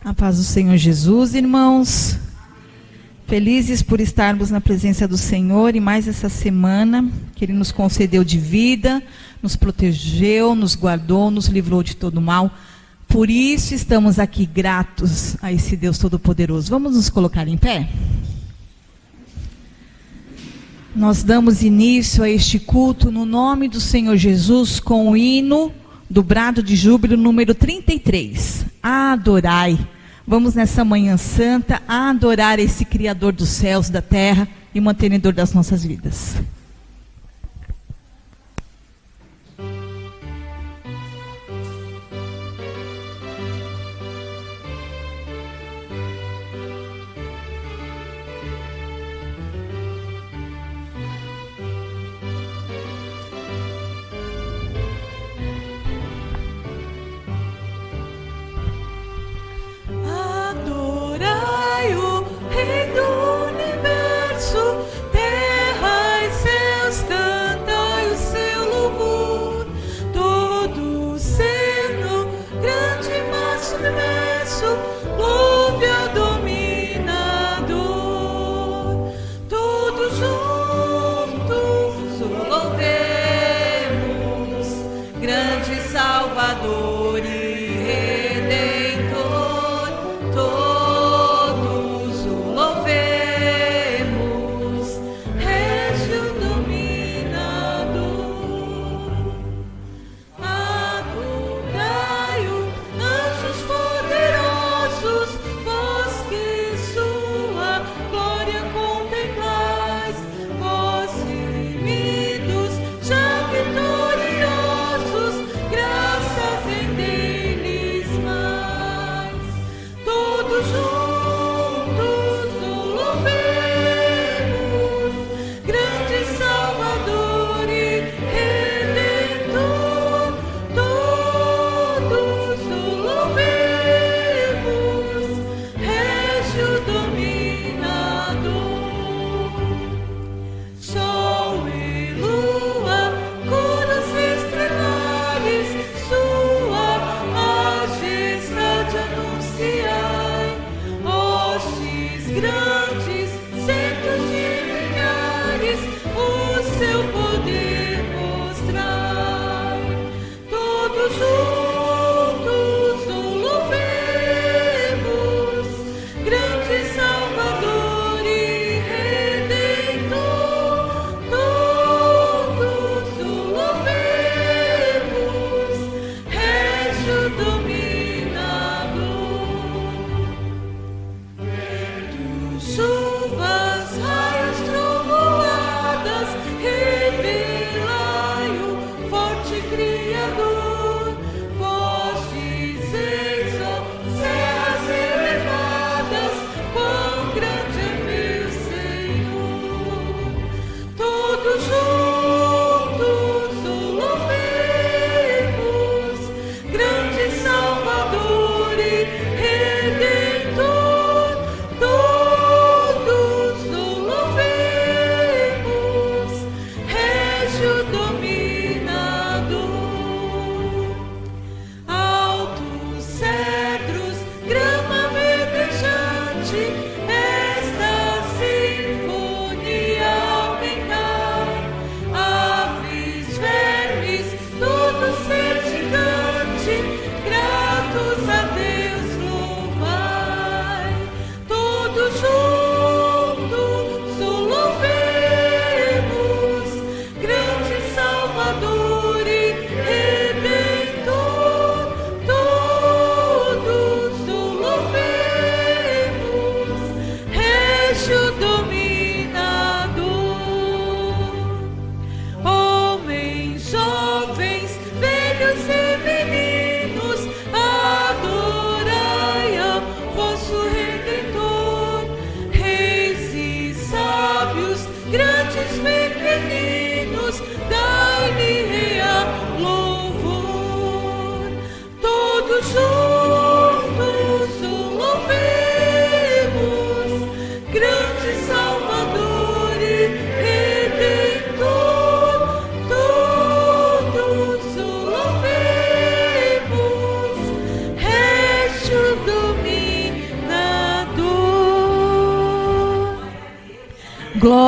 A paz do Senhor Jesus, irmãos. Felizes por estarmos na presença do Senhor e mais essa semana que Ele nos concedeu de vida, nos protegeu, nos guardou, nos livrou de todo mal. Por isso estamos aqui gratos a esse Deus Todo-Poderoso. Vamos nos colocar em pé? Nós damos início a este culto no nome do Senhor Jesus com o hino do brado de júbilo número 33. Adorai. Vamos nessa manhã santa adorar esse Criador dos céus, da terra e mantenedor das nossas vidas. Todos o louvemos.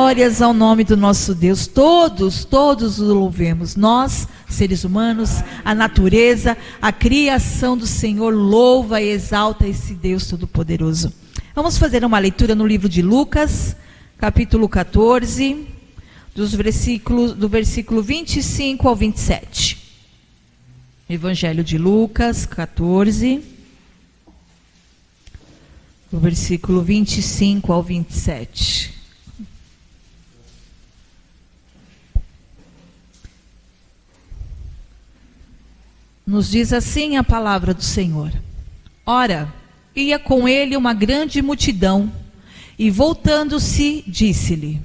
Glórias ao nome do nosso Deus. Todos o louvemos. Nós, seres humanos, a natureza, a criação do Senhor louva e exalta esse Deus Todo-Poderoso. Vamos fazer uma leitura no livro de Lucas, capítulo 14, do versículo 25 ao 27. Evangelho de Lucas, 14, do versículo 25 ao 27. Nos diz assim a palavra do Senhor. Ora, ia com ele uma grande multidão, e voltando-se, disse-lhe: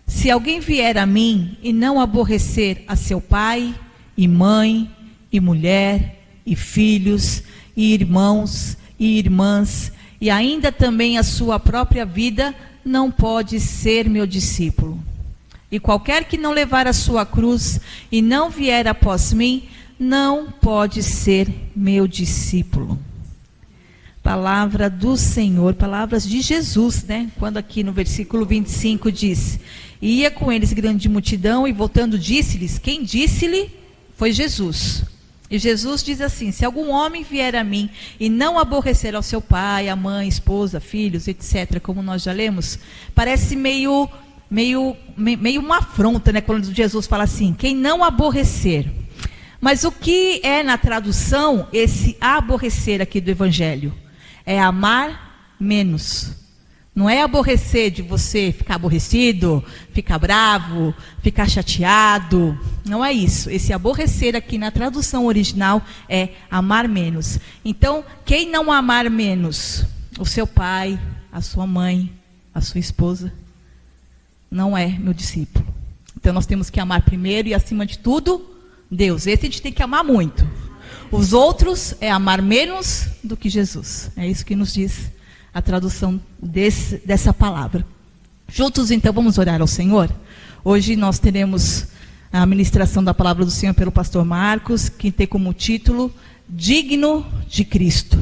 se alguém vier a mim e não aborrecer a seu pai, e mãe, e mulher, e filhos, e irmãos, e irmãs, e ainda também a sua própria vida, não pode ser meu discípulo. E qualquer que não levar a sua cruz e não vier após mim, não pode ser meu discípulo. Palavra do Senhor, palavras de Jesus, né? Quando aqui no versículo 25 diz: ia com eles grande multidão, e voltando disse-lhes. Quem disse-lhe foi Jesus. E Jesus diz assim: se algum homem vier a mim e não aborrecer ao seu pai, a mãe, esposa, filhos, etc., como nós já lemos, parece meio uma afronta, né? Quando Jesus fala assim: quem não aborrecer. Mas o que é na tradução esse aborrecer aqui do Evangelho? É amar menos. Não é aborrecer de você ficar aborrecido, ficar bravo, ficar chateado. Não é isso. Esse aborrecer aqui na tradução original é amar menos. Então, quem não amar menos o seu pai, a sua mãe, a sua esposa, não é meu discípulo. Então, nós temos que amar primeiro e, acima de tudo, Deus. Esse a gente tem que amar muito. Os outros é amar menos do que Jesus. É isso que nos diz a tradução dessa palavra. Juntos, então, vamos orar ao Senhor. Hoje nós teremos a ministração da palavra do Senhor pelo pastor Marcos, que tem como título Digno de Cristo.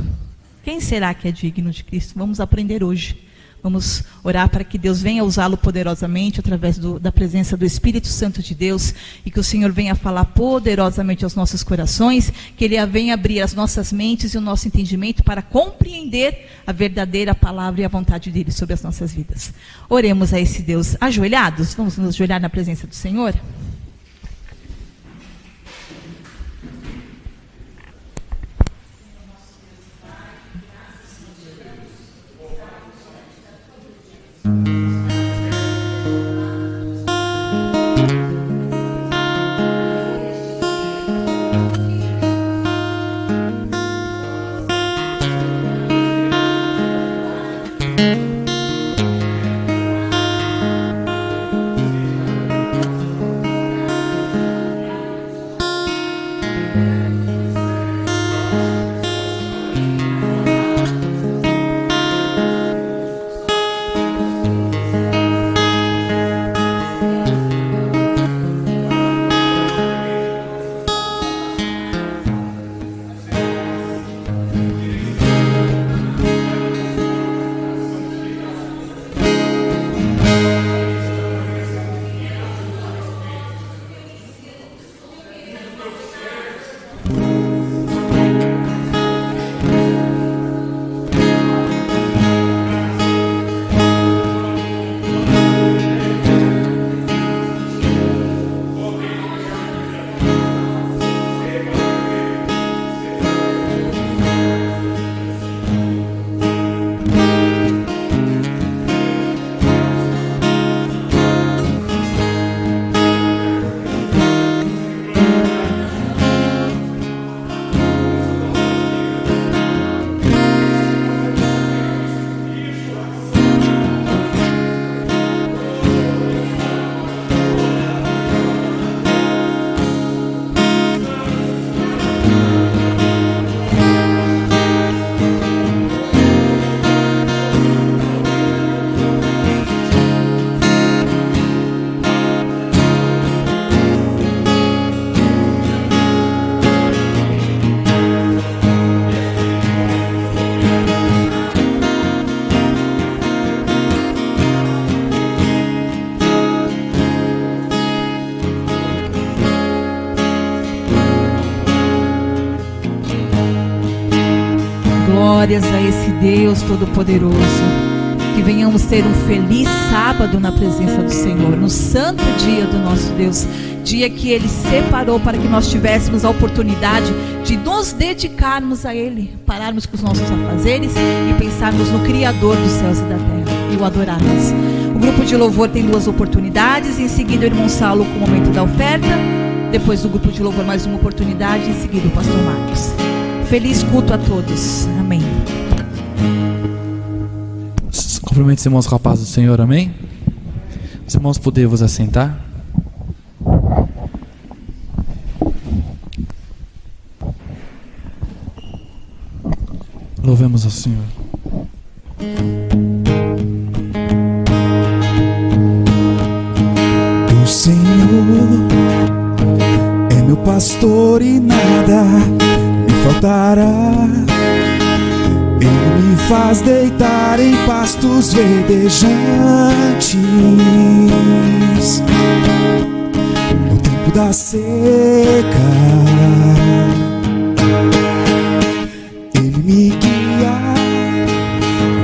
Quem será que é digno de Cristo? Vamos aprender hoje. Vamos orar para que Deus venha usá-lo poderosamente através da presença do Espírito Santo de Deus, e que o Senhor venha falar poderosamente aos nossos corações, que Ele venha abrir as nossas mentes e o nosso entendimento para compreender a verdadeira palavra e a vontade dEle sobre as nossas vidas. Oremos a esse Deus ajoelhados. Vamos nos ajoelhar na presença do Senhor? glórias a esse Deus Todo-Poderoso. Que venhamos ter um feliz sábado na presença do Senhor, no santo dia do nosso Deus, dia que Ele separou para que nós tivéssemos a oportunidade de nos dedicarmos a Ele, pararmos com os nossos afazeres e pensarmos no Criador dos céus e da terra e o adorarmos. O grupo de louvor tem 2 oportunidades, em seguida o irmão Saulo com o momento da oferta, depois do grupo de louvor mais uma oportunidade, em seguida o pastor Marcos. Feliz culto a todos, amém. Cumprimente os irmãos com a paz do Senhor, amém? Os irmãos poderem vos assentar. Louvemos ao Senhor. O Senhor é meu pastor e nada me faltará. Ele me faz deitar em pastos verdejantes. No tempo da seca, Ele me guia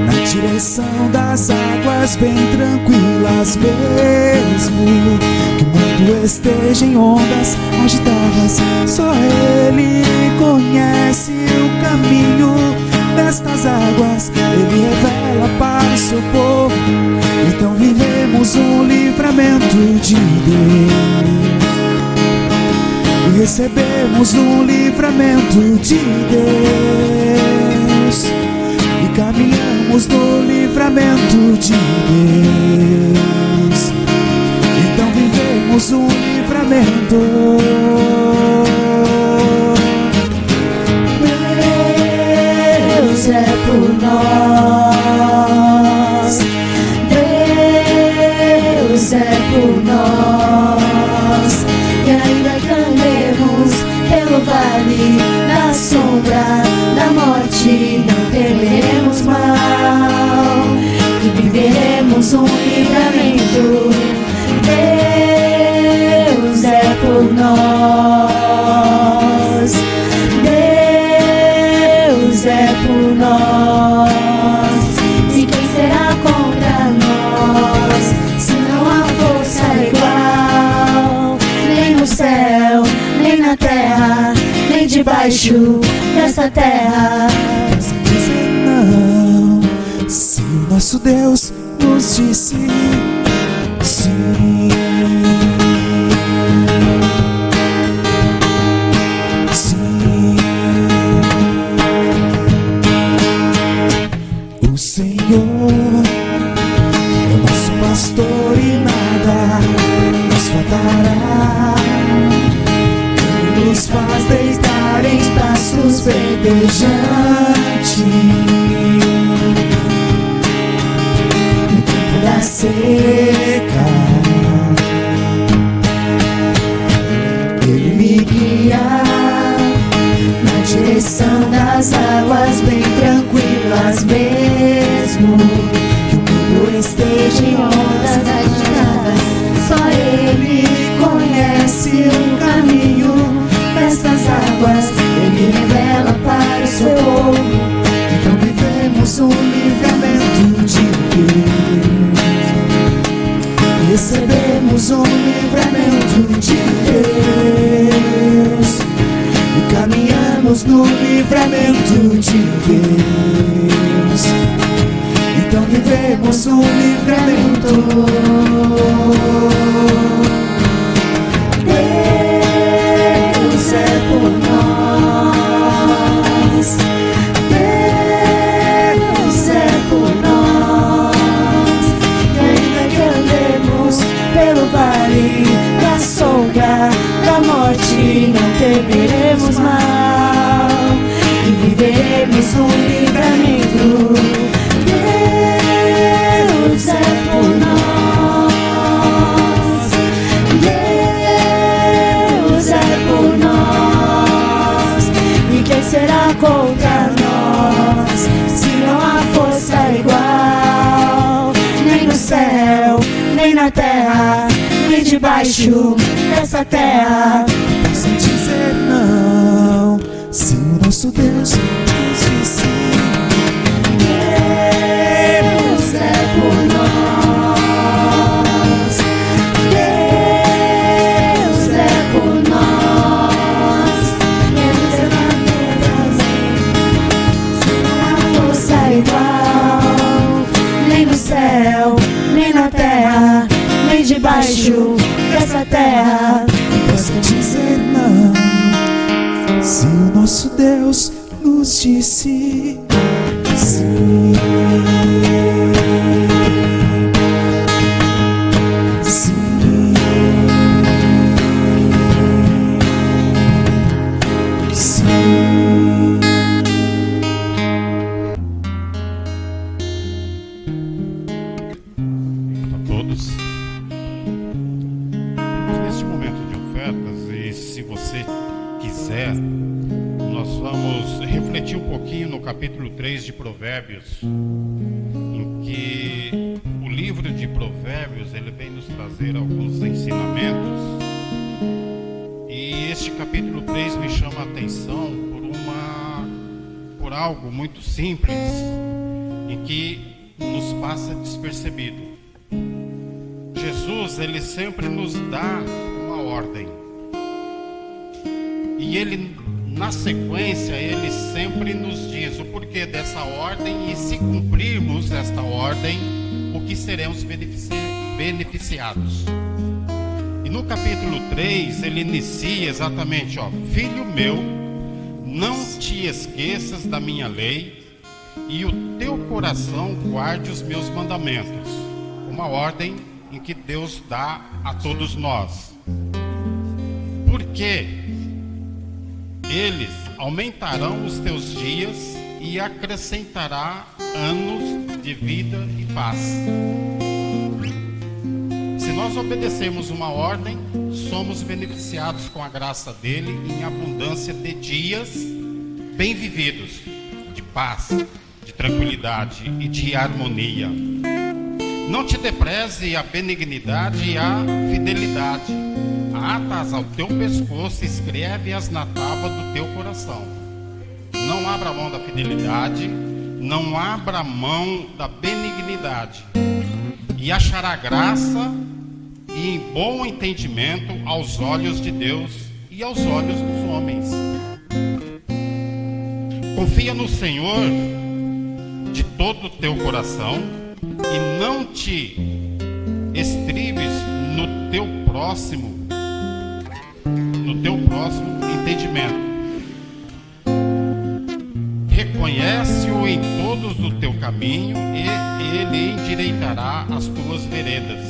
na direção das águas bem tranquilas, mesmo que o mundo esteja em ondas agitadas. Só Ele conhece o caminho nestas águas, Ele revela para o seu povo. Então vivemos um livramento de Deus e recebemos um livramento de Deus e caminhamos no livramento de Deus. Então vivemos um livramento. Deus é por nós, Deus é por nós, e ainda que andemos pelo vale da sombra da morte, não temeremos mal, e viveremos um livramento. Deus é por nós, Deus é por nós, e quem será contra nós? Se não há força igual, nem no céu, nem na terra, nem debaixo dessa terra. Dizer não, se o nosso Deus nos disse sim. O Senhor é o nosso pastor e nada nos faltará. Ele nos faz deitar em pastos verdejantes. No tempo da seca, Ele me guia na direção das águas bem tranquilas, mesmo que o mundo esteja em ondas agitadas. Só Ele conhece o caminho nestas águas, Ele revela para o seu povo. Então vivemos um livramento de Deus, recebemos um livramento de Deus e caminhamos no livramento de Deus. Então vivemos um livramento. Deus é por nós, Deus é por nós, e ainda que andemos pelo vale da sombra da morte, não temeremos mal, e viveremos um livramento. Deus é por nós, Deus é por nós, e quem será contra nós? Se não há força igual, nem no céu, nem na terra, nem debaixo dessa terra. Posso dizer não, se o nosso Deus nos disse sim. Se o nosso Deus nos disse sim, sim, sim. A todos. Neste momento de ofertas, e se você quiser, nós vamos refletir um pouquinho no capítulo 3 de Provérbios, em que o livro de Provérbios ele vem nos trazer alguns ensinamentos. E este capítulo 3 me chama a atenção por algo muito simples, em que nos passa despercebido. Jesus, ele sempre nos dá uma ordem. E ele, na sequência, ele sempre nos diz o porquê dessa ordem e, se cumprirmos esta ordem, o que seremos beneficiados. E no capítulo 3, ele inicia exatamente, filho meu, não te esqueças da minha lei e o teu coração guarde os meus mandamentos. Uma ordem em que Deus dá a todos nós. Porque eles aumentarão os teus dias e acrescentará anos de vida e paz. Se nós obedecermos uma ordem, somos beneficiados com a graça dele em abundância de dias bem vividos, de paz, de tranquilidade e de harmonia. Não te despreze a benignidade e a fidelidade. Ata-as ao teu pescoço, escreve-as na tábua do teu coração. Não abra mão da fidelidade, não abra mão da benignidade, e achará graça e em bom entendimento aos olhos de Deus e aos olhos dos homens. Confia no Senhor de todo o teu coração e não te estribes no teu próximo entendimento. Reconhece-o em todos o teu caminho e ele endireitará as tuas veredas.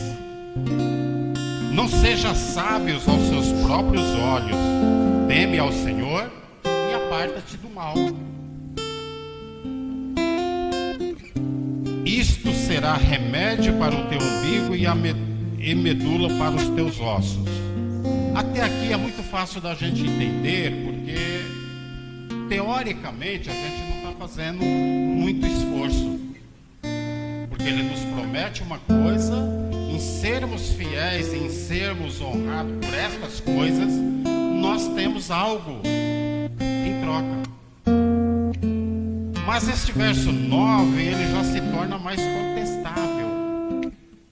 Não seja sábios aos seus próprios olhos. Teme ao Senhor e aparta-te do mal. Isto será remédio para o teu umbigo e medula para os teus ossos. Até aqui é muito fácil da gente entender, porque teoricamente a gente não está fazendo muito esforço, porque ele nos promete uma coisa, em sermos fiéis, em sermos honrados por estas coisas, nós temos algo em troca. Mas este verso 9, ele já se torna mais contestável.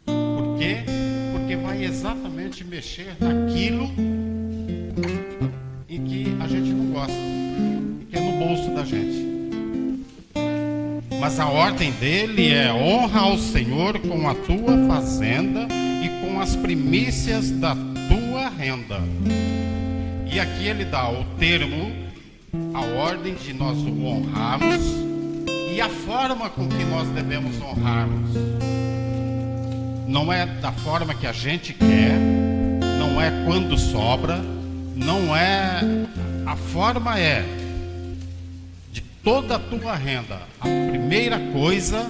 Por quê? Porque vai exatamente mexer naquilo em que a gente não gosta, que é no bolso da gente. Mas a ordem dele é: honra ao Senhor com a tua fazenda e com as primícias da tua renda. E aqui ele dá o termo, a ordem de nós o honrarmos e a forma com que nós devemos honrarmos. Não é da forma que a gente quer, não é quando sobra, não é. A forma é de toda a tua renda. A primeira coisa,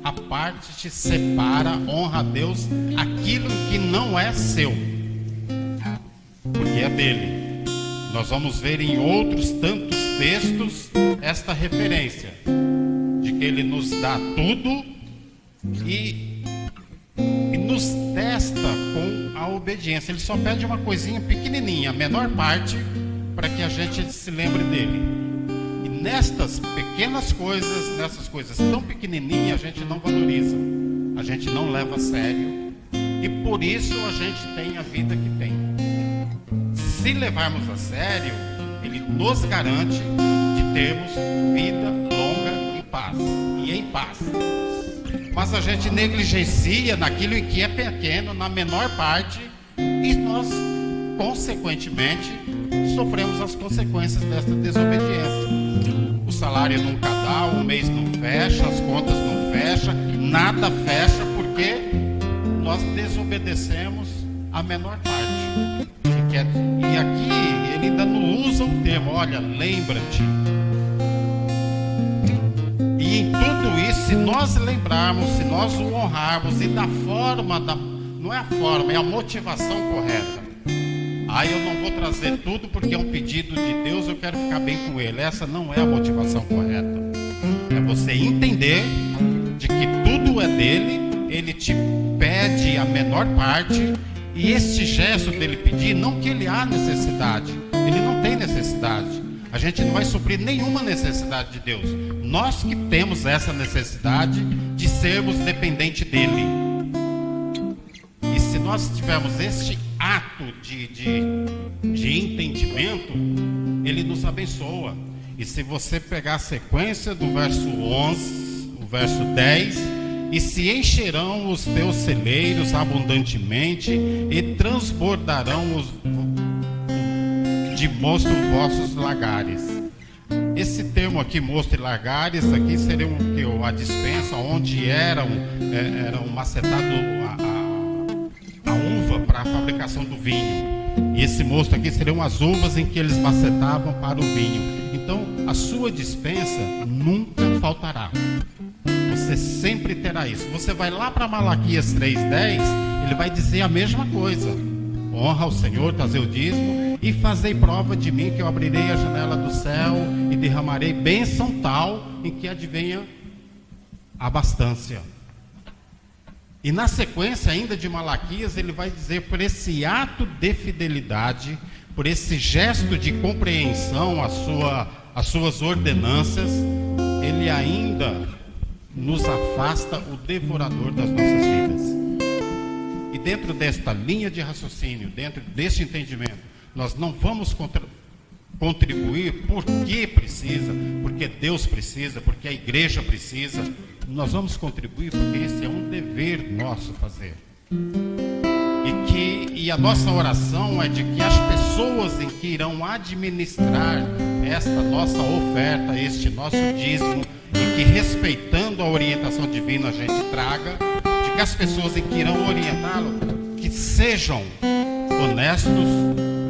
a parte te separa, honra a Deus, aquilo que não é seu, porque é dele. Nós vamos ver em outros tantos textos esta referência de que ele nos dá tudo e nos testa com a obediência. Ele só pede uma coisinha pequenininha, a menor parte, para que a gente se lembre dele. E nestas pequenas coisas, nessas coisas tão pequenininhas, a gente não valoriza, a gente não leva a sério, e por isso a gente tem a vida que tem. Se levarmos a sério, ele nos garante de termos vida longa e em paz. Mas a gente negligencia naquilo que é pequeno, na menor parte, e nós, consequentemente, sofremos as consequências desta desobediência. O salário nunca dá, o mês não fecha, as contas não fecham, nada fecha porque nós desobedecemos a menor parte. E aqui ele ainda não usa o termo, olha, lembra-te. E em tudo isso, se nós lembrarmos, se nós o honrarmos e da forma, não é a forma, é a motivação correta. Eu não vou trazer tudo porque é um pedido de Deus, eu quero ficar bem com Ele. Essa não é a motivação correta. É você entender de que tudo é dele, Ele te pede a menor parte, e este gesto dele pedir, não que ele há necessidade, ele não tem necessidade. A gente não vai suprir nenhuma necessidade de Deus. Nós que temos essa necessidade de sermos dependentes dele. E se nós tivermos este ato de entendimento, ele nos abençoa. E se você pegar a sequência do verso 11, o verso 10... E se encherão os teus celeiros abundantemente, e transbordarão de mosto os vossos lagares. Esse termo aqui, mosto e lagares, aqui seria a dispensa onde eram macetado a uva para a fabricação do vinho. E esse mosto aqui seriam as uvas em que eles macetavam para o vinho. Então, a sua dispensa nunca faltará. Você sempre terá isso. Você vai lá para Malaquias 3:10, ele vai dizer a mesma coisa. Honra ao Senhor, trazer o dízimo, e fazei prova de mim, que eu abrirei a janela do céu e derramarei bênção tal em que advenha abastância. E na sequência ainda de Malaquias, ele vai dizer, por esse ato de fidelidade, por esse gesto de compreensão às suas ordenanças, ele ainda nos afasta o devorador das nossas vidas. E dentro desta linha de raciocínio, dentro deste entendimento, nós não vamos contribuir porque precisa, porque Deus precisa, porque a igreja precisa. Nós vamos contribuir porque esse é um dever nosso fazer. E a nossa oração é de que as pessoas em que irão administrar esta nossa oferta, este nosso dízimo, e que respeitando a orientação divina a gente traga, de que as pessoas em que irão orientá-lo, que sejam honestos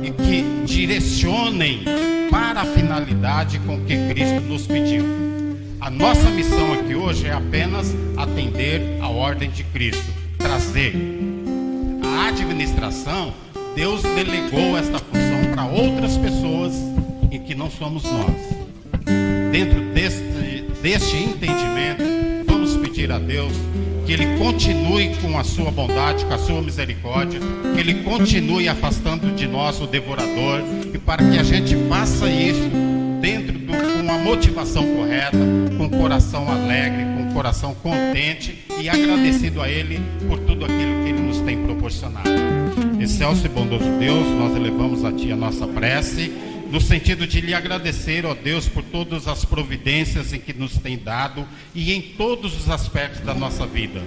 e que direcionem para a finalidade com que Cristo nos pediu. A nossa missão aqui hoje é apenas atender a ordem de Cristo, trazer. A administração, Deus delegou esta função para outras pessoas em que não somos nós. Dentro deste entendimento, vamos pedir a Deus que Ele continue com a sua bondade, com a sua misericórdia, que Ele continue afastando de nós o devorador, e para que a gente faça isso com a motivação correta, com o coração alegre, com o coração contente e agradecido a Ele por tudo aquilo que Ele nos tem proporcionado. Excelso e bondoso Deus, nós elevamos a Ti a nossa prece, no sentido de lhe agradecer, ó Deus, por todas as providências em que nos tem dado e em todos os aspectos da nossa vida.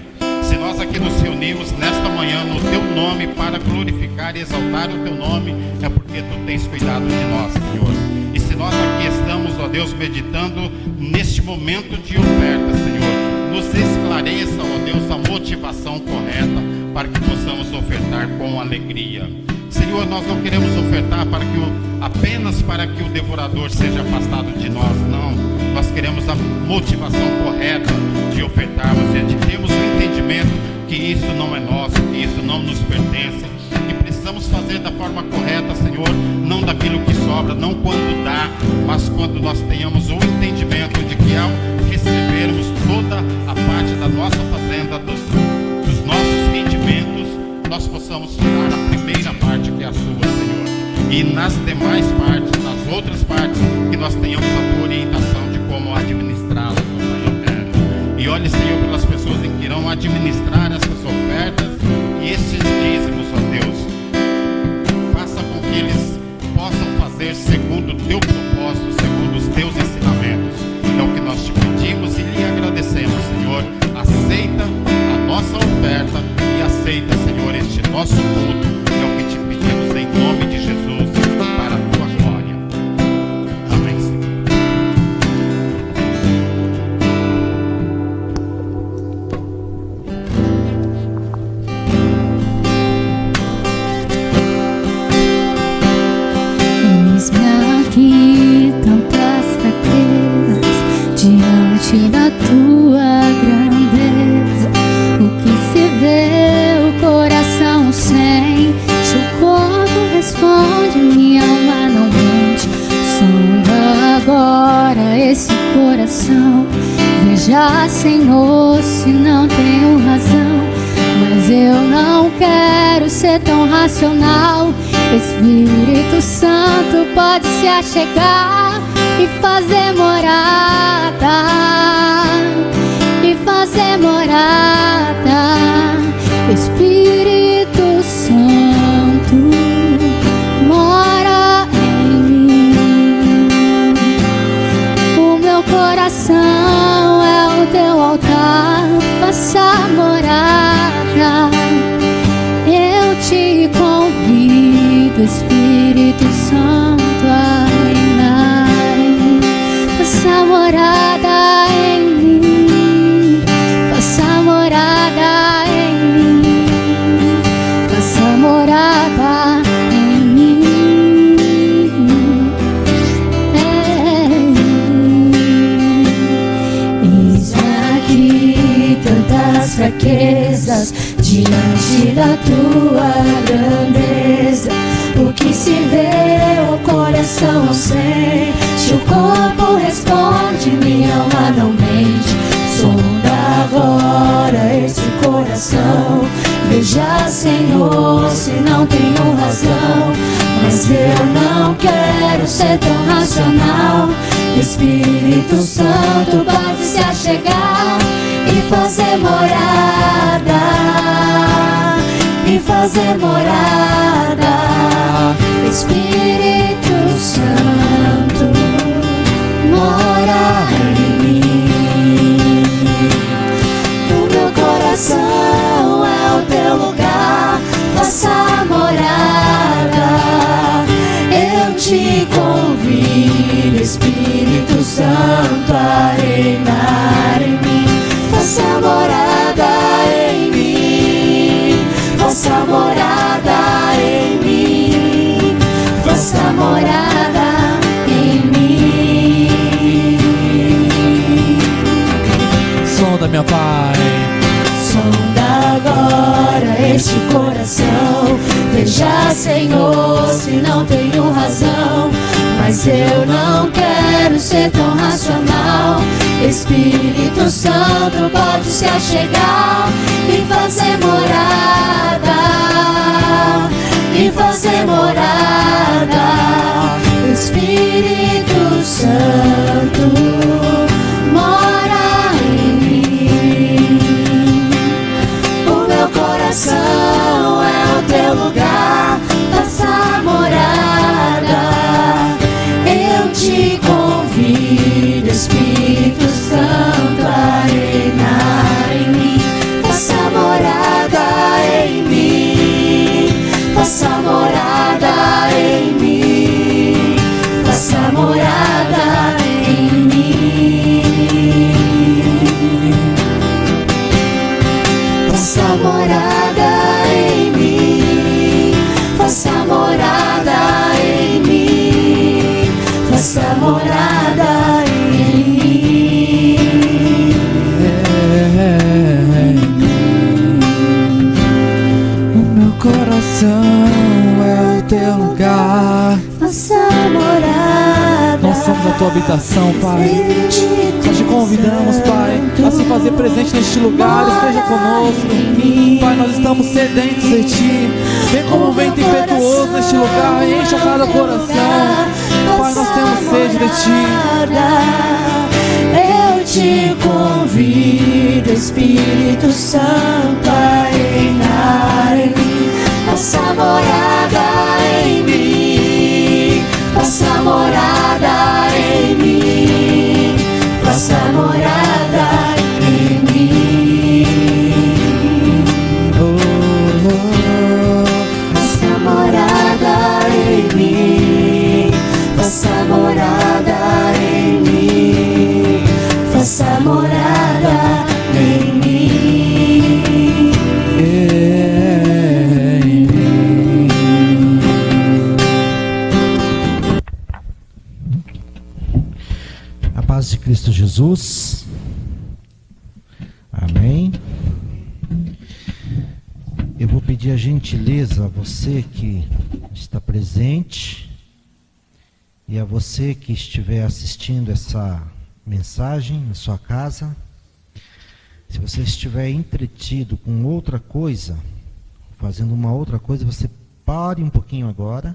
Se nós aqui nos reunimos nesta manhã no Teu nome para glorificar e exaltar o Teu nome, é porque Tu tens cuidado de nós, Senhor. E se nós aqui estamos, ó Deus, meditando neste momento de oferta, Senhor, nos esclareça, ó Deus, a motivação correta para que possamos ofertar com alegria. Senhor, nós não queremos ofertar apenas para que o devorador seja afastado de nós, não. Nós queremos a motivação correta de ofertarmos e de termos o entendimento que isso não é nosso, que isso não nos pertence. E precisamos fazer da forma correta, Senhor, não daquilo que sobra, não quando dá, mas quando nós tenhamos o entendimento de que ao recebermos toda a parte da nossa fazenda, dos nossos rendimentos, nós possamos tirar a primeira parte que é a sua, Senhor. E nas demais partes, nas outras partes, que nós tenhamos a tua orientação de como administrá-las, ó Pai eterno. E olhe, Senhor, pelas pessoas em que irão administrar essas ofertas e esses dízimos, ó Deus. Faça com que eles possam fazer segundo o teu propósito, segundo os teus ensinamentos. É o que nós te pedimos e lhe agradecemos, Senhor. Aceita a nossa oferta e aceita, Senhor, este nosso culto. É o que te pedimos em nome de Jesus, para a tua agora esse coração. Veja, Senhor, se não tenho razão, mas eu não quero ser tão racional. Espírito Santo pode se achegar e fazer morada, e fazer morada. Espírito Santo mora em mim. O meu coração é o teu altar, faça morada. Eu te convido, Espírito Santo, a reinar em mim. Faça morada em mim, faça morada em mim, faça morada em mim. Eis aqui tantas fraquezas diante da tua grandeza. O que se vê, o coração não sente, o corpo responde, minha alma não mente. Sonda agora esse coração. Veja, Senhor, se não tenho razão, mas eu não quero ser tão racional. Espírito Santo pode se achegar e fazer morada, e fazer morada. Espírito Santo mora em mim. O meu coração é o teu lugar, faça morada. Eu te convido, Espírito Santo, a reinar em mim. Faça morada em mim, faça morada em mim, faça morada em mim. Sonda, meu Pai. Sonda agora este coração. Veja, Senhor, se não tenho razão, mas eu não quero ser tão racional. Espírito Santo pode se achegar e fazer morada, e fazer morada. Espírito Santo mora em mim. O meu coração é o teu lugar, faça morada. Eu te convido, Espírito Santo, a reinar em mim. Faça morada em mim, faça morada em mim, faça morada em mim. Faça morada em mim, faça morada em mim, faça morada em mim. O meu coração é o teu lugar, Faça morada. nós somos a tua habitação, Pai. Nós te convidamos, Pai, a se fazer presente neste lugar. Esteja conosco, Pai, nós estamos sedentos de Ti. Vem como um vento impetuoso neste lugar, encha cada coração. Pai, nós temos sede de Ti. Eu te convido, Espírito Santo, a reinar em mim. Faça morada em mim, faça morada em mim, faça morada em mim. Faça morada em mim, faça morada em mim, faça morada em mim. A paz de Cristo Jesus. Amém. Eu vou pedir a gentileza a você que está presente E a você que estiver assistindo essa mensagem na sua casa, se você estiver entretido com outra coisa, fazendo uma outra coisa, você pare um pouquinho agora.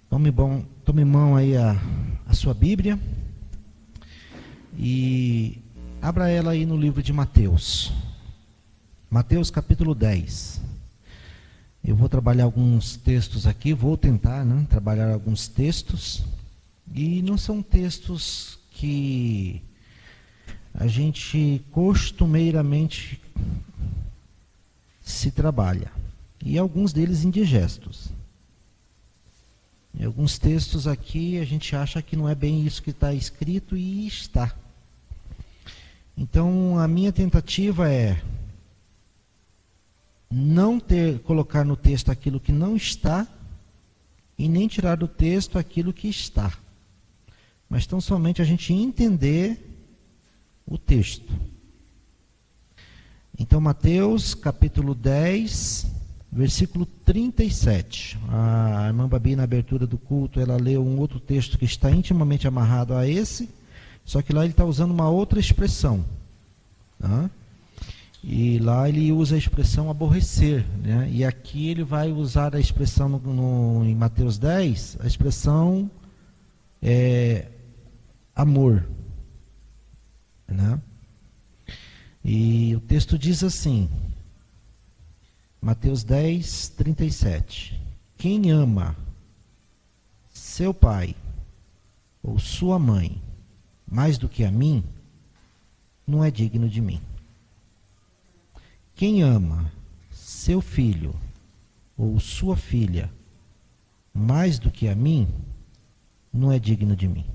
Tome mão aí a sua Bíblia e abra ela aí no livro de Mateus. Mateus capítulo 10. Eu vou trabalhar alguns textos aqui, vou tentar, né, trabalhar alguns textos. E não são textos que a gente costumeiramente se trabalha. E alguns deles indigestos. Em alguns textos aqui a gente acha que não é bem isso que está escrito e está. Então a minha tentativa é não colocar no texto aquilo que não está e nem tirar do texto aquilo que está. Mas tão somente a gente entender o texto. Então Mateus capítulo 10, versículo 37. A irmã Babi, na abertura do culto, ela leu um outro texto que está intimamente amarrado a esse, só que lá ele está usando uma outra expressão. Tá? E lá ele usa a expressão aborrecer, né? E aqui ele vai usar a expressão em Mateus 10, a expressão amor, né? E o texto diz assim, Mateus 10, 37. Quem ama seu pai ou sua mãe mais do que a mim, não é digno de mim. Quem ama seu filho ou sua filha mais do que a mim, não é digno de mim.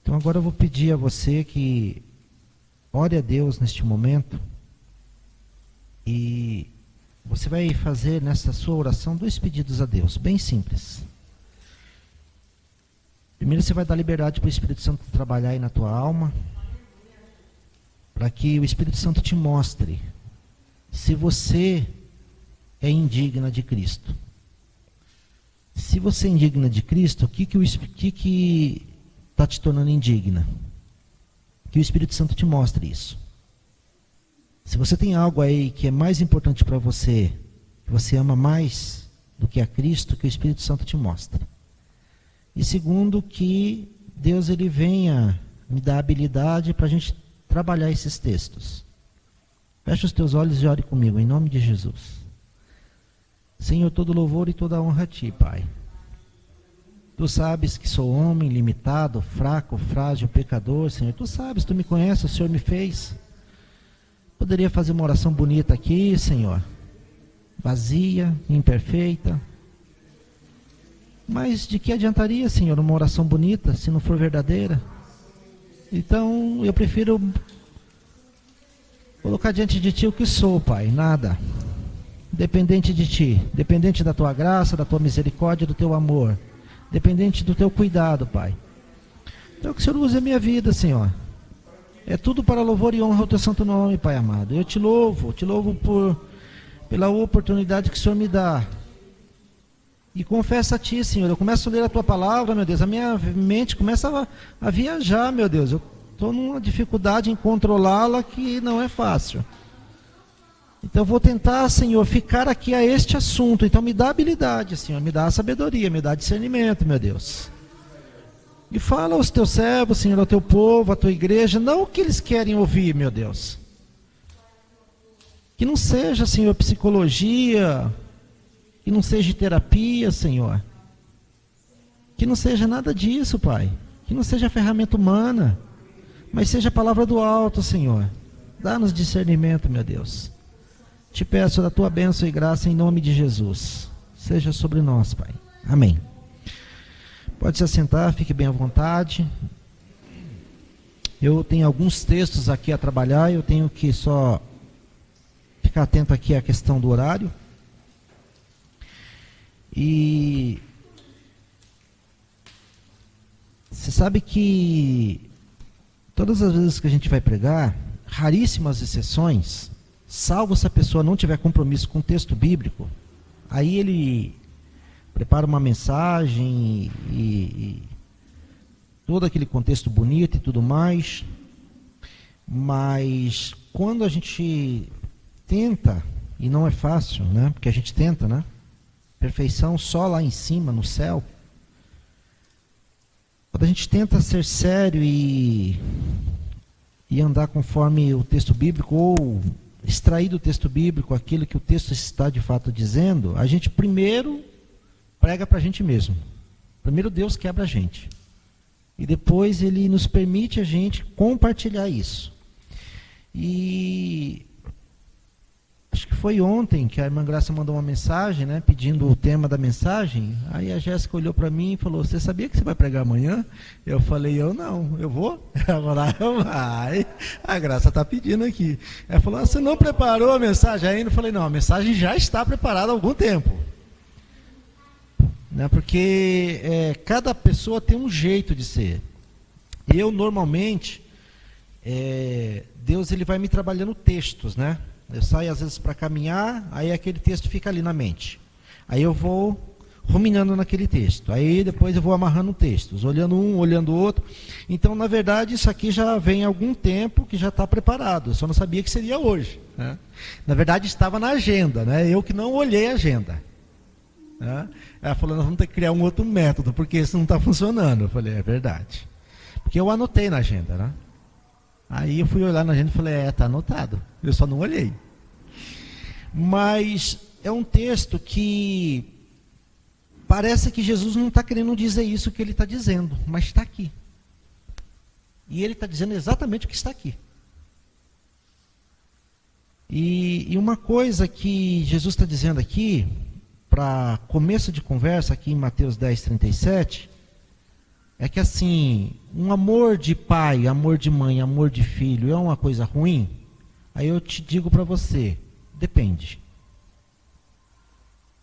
Então agora eu vou pedir a você que ore a Deus neste momento e você vai fazer nessa sua oração 2 pedidos a Deus, bem simples. Primeiro você vai dar liberdade para o Espírito Santo trabalhar aí na tua alma, para que o Espírito Santo te mostre se você é indigna de Cristo. Se você é indigna de Cristo, o que está te tornando indigna? Que o Espírito Santo te mostre isso. Se você tem algo aí que é mais importante para você, que você ama mais do que a Cristo, que o Espírito Santo te mostre. E segundo, que Deus ele venha me dar habilidade para a gente trabalhar esses textos. Feche os teus olhos e ore comigo, em nome de Jesus. Senhor, todo louvor e toda honra a Ti, Pai. Tu sabes que sou homem limitado, fraco, frágil, pecador, Senhor. Tu sabes, Tu me conheces, o Senhor me fez. Poderia fazer uma oração bonita aqui, Senhor. Vazia, imperfeita. Mas de que adiantaria, Senhor, uma oração bonita, se não for verdadeira? Então, eu prefiro colocar diante de Ti o que sou, Pai, nada. Dependente de Ti, dependente da Tua graça, da Tua misericórdia, do Teu amor. Dependente do Teu cuidado, Pai. Então, que o Senhor use a minha vida, Senhor. É tudo para louvor e honra ao Teu santo nome, Pai amado. Eu te louvo pela oportunidade que o Senhor me dá. E confesso a Ti, Senhor, eu começo a ler a Tua palavra, meu Deus, a minha mente começa a viajar, meu Deus. Eu estou numa dificuldade em controlá-la que não é fácil. Então eu vou tentar, Senhor, ficar aqui a este assunto. Então me dá habilidade, Senhor, me dá sabedoria, me dá discernimento, meu Deus. E fala aos Teus servos, Senhor, ao Teu povo, à Tua igreja, não o que eles querem ouvir, meu Deus. Que não seja, Senhor, psicologia, que não seja terapia, Senhor. Que não seja nada disso, Pai. Que não seja ferramenta humana, mas seja a palavra do alto, Senhor. Dá-nos discernimento, meu Deus. Te peço da Tua bênção e graça em nome de Jesus. Seja sobre nós, Pai. Amém. Pode se assentar, fique bem à vontade. Eu tenho alguns textos aqui a trabalhar, eu tenho que só ficar atento aqui à questão do horário. E você sabe que todas as vezes que a gente vai pregar, raríssimas exceções, salvo se a pessoa não tiver compromisso com o texto bíblico, aí ele prepara uma mensagem e todo aquele contexto bonito e tudo mais, mas quando a gente tenta, e não é fácil, né? Porque a gente tenta, né? Perfeição só lá em cima, no céu. Quando a gente tenta ser sério e andar conforme o texto bíblico, ou extrair do texto bíblico aquilo que o texto está de fato dizendo, a gente primeiro prega para a gente mesmo. Primeiro Deus quebra a gente. E depois Ele nos permite a gente compartilhar isso. E acho que foi ontem que a irmã Graça mandou uma mensagem, né, pedindo o tema da mensagem. Aí a Jéssica olhou para mim e falou: você sabia que você vai pregar amanhã? Eu falei: eu não, eu vou? Ela falou: vai. A Graça está pedindo aqui. Ela falou: você não preparou a mensagem ainda? Eu falei: não, a mensagem já está preparada há algum tempo. Né, porque cada pessoa tem um jeito de ser. Eu normalmente, Deus ele vai me trabalhando textos, né? Eu saio às vezes para caminhar, aí aquele texto fica ali na mente. Aí eu vou ruminando naquele texto. Aí depois eu vou amarrando textos, olhando um, olhando o outro. Então, na verdade, isso aqui já vem há algum tempo que já está preparado. Eu só não sabia que seria hoje, né? Na verdade, estava na agenda, né? Eu que não olhei a agenda. Né? Ela falou: nós vamos ter que criar um outro método, porque isso não está funcionando. Eu falei: é verdade. Porque eu anotei na agenda, né? Aí eu fui olhar na agenda e falei: está anotado. Eu só não olhei. Mas é um texto que parece que Jesus não está querendo dizer isso que ele está dizendo, mas está aqui. E ele está dizendo exatamente o que está aqui. E uma coisa que Jesus está dizendo aqui, para começo de conversa, aqui em Mateus 10:37, é que assim, um amor de pai, amor de mãe, amor de filho é uma coisa ruim? Aí eu te digo para você: depende.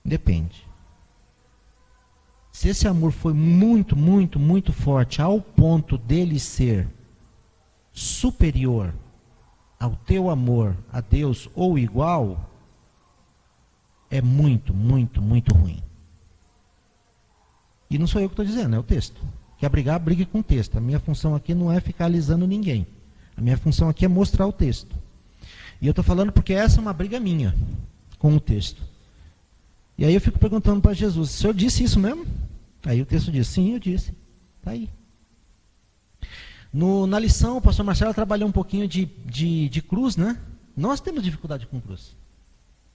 Depende. Se esse amor foi muito, muito, muito forte, ao ponto dele ser superior ao teu amor a Deus ou igual, é muito, muito, muito ruim. E não sou eu que estou dizendo, é o texto. Quer brigar, brigue com o texto. A minha função aqui não é ficar alisando ninguém. A minha função aqui é mostrar o texto. E eu estou falando porque essa é uma briga minha com o texto. E aí eu fico perguntando para Jesus: o senhor disse isso mesmo? Aí o texto diz: sim, eu disse. Está aí. Na lição, o pastor Marcelo trabalhou um pouquinho de cruz, né? Nós temos dificuldade com cruz.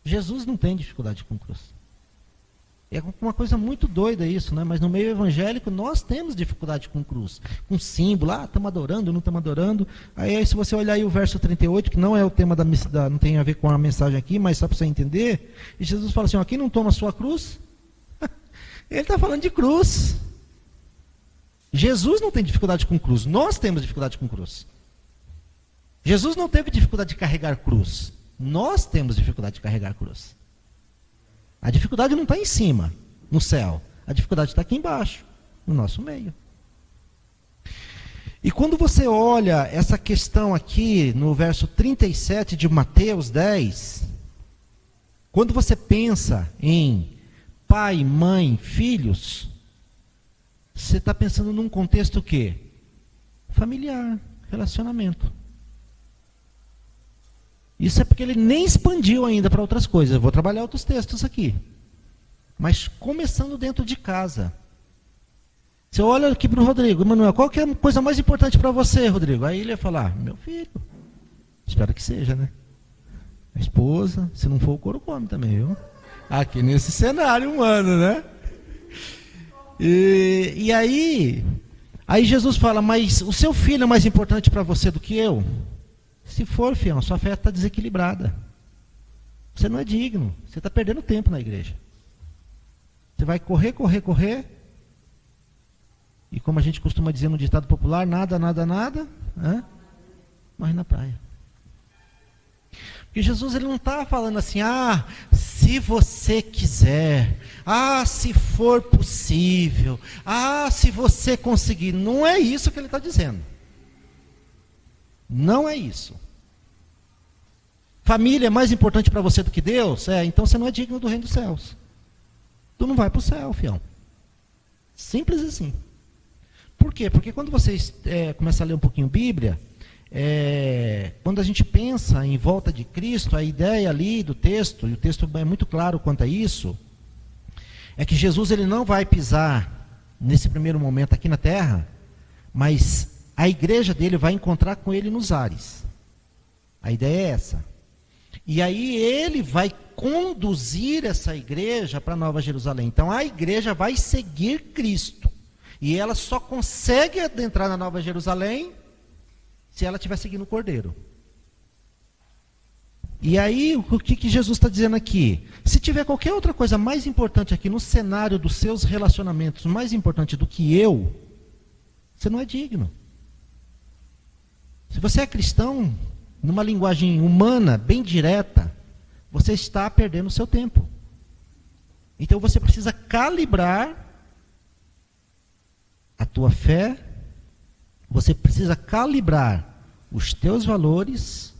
Jesus não tem dificuldade com cruz. É uma coisa muito doida isso, né? Mas no meio evangélico nós temos dificuldade com cruz, com símbolo. Estamos adorando, não estamos adorando. Aí se você olhar aí o verso 38, que não é o tema não tem a ver com a mensagem aqui, mas só para você entender, e Jesus fala assim: ó, quem não toma a sua cruz? Ele está falando de cruz. Jesus não tem dificuldade com cruz, nós temos dificuldade com cruz. Jesus não teve dificuldade de carregar cruz, nós temos dificuldade de carregar cruz. A dificuldade não está em cima, no céu. A dificuldade está aqui embaixo, no nosso meio. E quando você olha essa questão aqui, no verso 37 de Mateus 10, quando você pensa em pai, mãe, filhos, você está pensando num contexto o quê? Familiar, relacionamento. Isso é porque ele nem expandiu ainda para outras coisas. Eu vou trabalhar outros textos aqui. Mas começando dentro de casa. Você olha aqui para o Rodrigo: Emanuel, qual que é a coisa mais importante para você, Rodrigo? Aí ele ia falar: meu filho. Espero que seja, né? A esposa, se não for o couro come também, viu? Aqui nesse cenário humano, né? E aí Jesus fala: mas o seu filho é mais importante para você do que eu? Se for, fião, sua fé está desequilibrada. Você não é digno. Você está perdendo tempo na igreja. Você vai correr. E como a gente costuma dizer no ditado popular: nada, morre na praia. Porque Jesus ele não está falando assim: se você quiser, se for possível, se você conseguir. Não é isso que ele está dizendo. Não é isso. Família é mais importante para você do que Deus? Então você não é digno do reino dos céus. tu não vai para o céu, fião. Simples assim. Por quê? Porque quando vocês começam a ler um pouquinho Bíblia, quando a gente pensa em volta de Cristo, a ideia ali do texto, e o texto é muito claro quanto a isso, é que Jesus ele não vai pisar nesse primeiro momento aqui na terra, mas a igreja dele vai encontrar com ele nos ares. A ideia é essa. E aí ele vai conduzir essa igreja para Nova Jerusalém. Então a igreja vai seguir Cristo. E ela só consegue adentrar na Nova Jerusalém se ela estiver seguindo o Cordeiro. E aí, o que Jesus está dizendo aqui? Se tiver qualquer outra coisa mais importante aqui no cenário dos seus relacionamentos, mais importante do que eu, você não é digno. Se você é cristão, numa linguagem humana, bem direta, você está perdendo o seu tempo. Então você precisa calibrar a tua fé, você precisa calibrar os teus valores,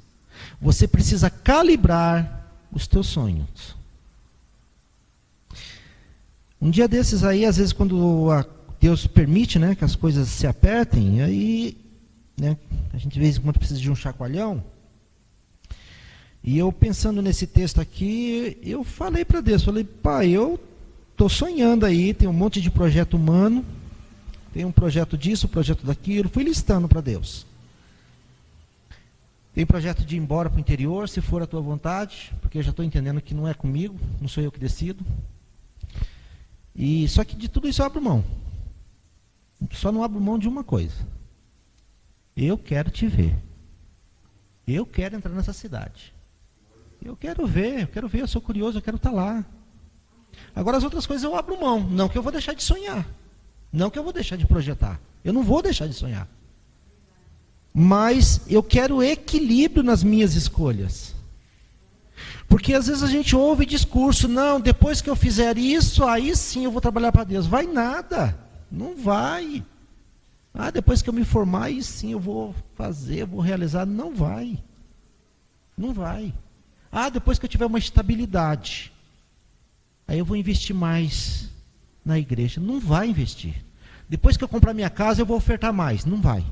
você precisa calibrar os teus sonhos. Um dia desses aí, às vezes quando Deus permite, né, que as coisas se apertem, aí, né, a gente de vez em quando precisa de um chacoalhão. E eu pensando nesse texto aqui, eu falei para Deus, falei, pai, eu estou sonhando aí, tem um monte de projeto humano, tem um projeto disso, projeto daquilo, fui listando para Deus. Tem projeto de ir embora para o interior, se for a tua vontade, porque eu já estou entendendo que não é comigo, não sou eu que decido. E só que de tudo isso eu abro mão. Só não abro mão de uma coisa. Eu quero te ver. Eu quero entrar nessa cidade. Eu quero ver, eu sou curioso, eu quero estar lá. Agora as outras coisas eu abro mão. Não que eu vou deixar de sonhar. Não que eu vou deixar de projetar. Eu não vou deixar de sonhar. Mas eu quero equilíbrio nas minhas escolhas. Porque às vezes a gente ouve discurso, não, depois que eu fizer isso, aí sim eu vou trabalhar para Deus. Vai nada, não vai. Ah, depois que eu me formar, aí sim eu vou fazer, eu vou realizar. Não vai. Não vai. Ah, depois que eu tiver uma estabilidade, aí eu vou investir mais na igreja. Não vai investir. Depois que eu comprar minha casa, eu vou ofertar mais. Não vai.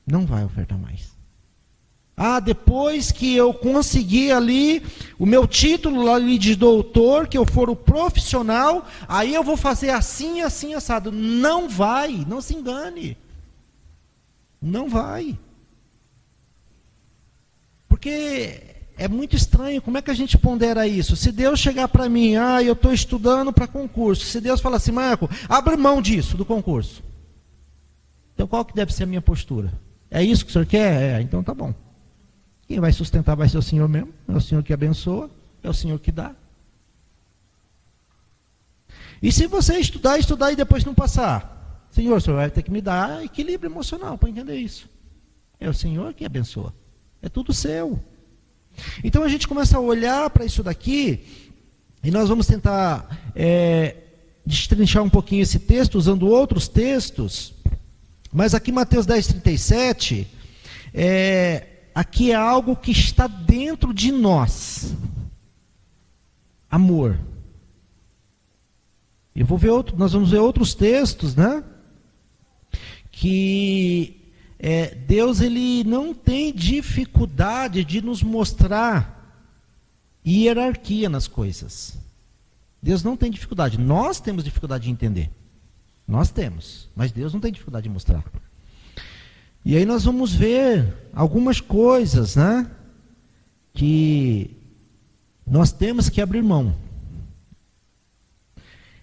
Não vai ofertar mais. Ah, depois que eu conseguir ali o meu título ali de doutor, que eu for o profissional, aí eu vou fazer assim, assim, assado. Não vai, não se engane. Não vai. Porque é muito estranho, como é que a gente pondera isso? Se Deus chegar para mim, eu estou estudando para concurso. Se Deus falar assim, Marco, abre mão disso, do concurso. Então qual que deve ser a minha postura? É isso que o senhor quer? Então tá bom. Quem vai sustentar vai ser o Senhor mesmo. É o Senhor que abençoa. É o Senhor que dá. E se você estudar e depois não passar? Senhor, o senhor vai ter que me dar equilíbrio emocional para entender isso. É o Senhor que abençoa. É tudo seu. Então a gente começa a olhar para isso daqui. E nós vamos tentar destrinchar um pouquinho esse texto, usando outros textos. Mas aqui Mateus 10:37, aqui é algo que está dentro de nós. Amor. Nós vamos ver outros textos, né? Que Deus ele não tem dificuldade de nos mostrar hierarquia nas coisas. Deus não tem dificuldade. Nós temos dificuldade de entender. Nós temos, mas Deus não tem dificuldade de mostrar. E aí nós vamos ver algumas coisas, né, que nós temos que abrir mão.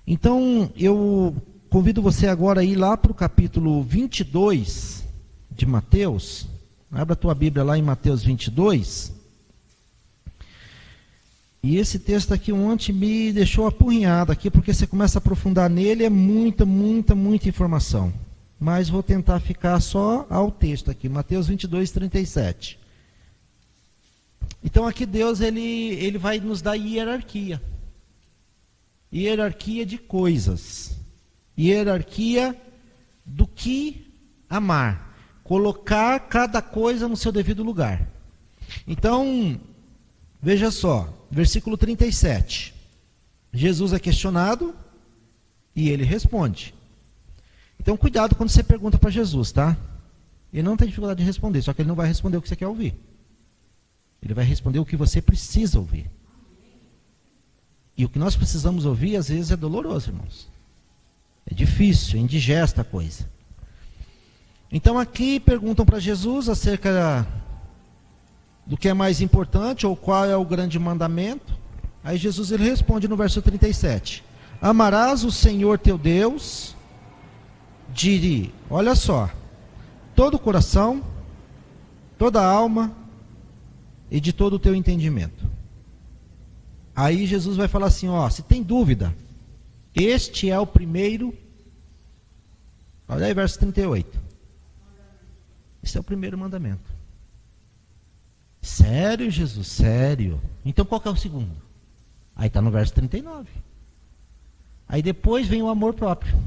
Então, eu convido você agora a ir lá para o capítulo 22 de Mateus. Abra a tua Bíblia lá em Mateus 22. E esse texto aqui ontem me deixou apurrinhado aqui, porque você começa a aprofundar nele, é muita informação. Mas vou tentar ficar só ao texto aqui, Mateus 22:37. Então aqui Deus ele vai nos dar hierarquia. Hierarquia de coisas. Hierarquia do que amar. Colocar cada coisa no seu devido lugar. Então, veja só, versículo 37. Jesus é questionado e ele responde. Então cuidado quando você pergunta para Jesus, tá? Ele não tem dificuldade de responder, só que ele não vai responder o que você quer ouvir. Ele vai responder o que você precisa ouvir. E o que nós precisamos ouvir, às vezes, é doloroso, irmãos. É difícil, é indigesta a coisa. Então aqui perguntam para Jesus acerca do que é mais importante, ou qual é o grande mandamento. Aí Jesus ele responde no verso 37. Amarás o Senhor teu Deus olha só, todo o coração, toda a alma e de todo o teu entendimento. Aí Jesus vai falar assim, ó, se tem dúvida, este é o primeiro, olha aí verso 38. Esse é o primeiro mandamento. Sério, Jesus? Sério? Então qual que é o segundo? Aí está no verso 39. Aí depois vem o amor próprio.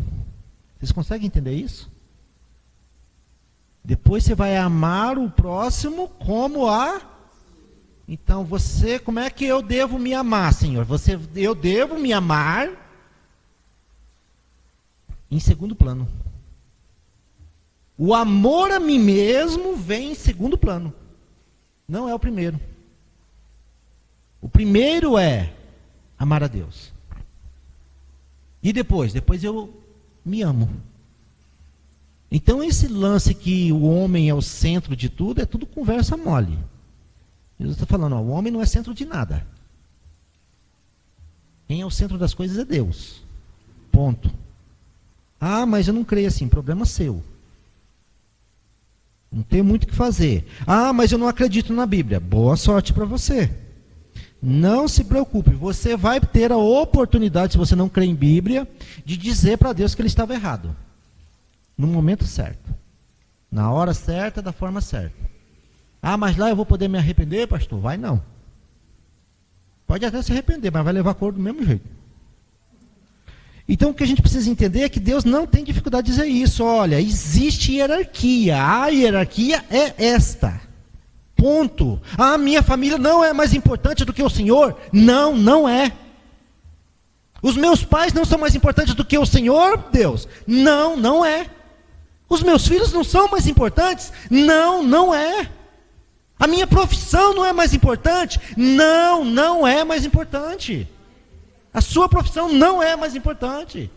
Vocês conseguem entender isso? Depois você vai amar o próximo como a... Então você, como é que eu devo me amar, Senhor? Eu devo me amar em segundo plano. O amor a mim mesmo vem em segundo plano. Não é o primeiro. O primeiro é amar a Deus. E depois eu me amo. Então esse lance que o homem é o centro de tudo, é tudo conversa mole. Jesus está falando, ó, o homem não é centro de nada. Quem é o centro das coisas é Deus. Ponto. Ah, mas eu não creio assim, problema seu. Não tem muito o que fazer. Ah, mas eu não acredito na Bíblia. Boa sorte para você. Não se preocupe, você vai ter a oportunidade, se você não crê em Bíblia, de dizer para Deus que ele estava errado. No momento certo. Na hora certa, da forma certa. Ah, mas lá eu vou poder me arrepender, pastor? Vai não. Pode até se arrepender, mas vai levar cor do mesmo jeito. Então o que a gente precisa entender é que Deus não tem dificuldade de dizer isso. Olha, existe hierarquia. A hierarquia é esta. Ponto. A minha família não é mais importante do que o Senhor? Não, não é. Os meus pais não são mais importantes do que o Senhor, Deus? Não, não é. Os meus filhos não são mais importantes? Não, não é. A minha profissão não é mais importante? Não, não é mais importante. A sua profissão não é mais importante.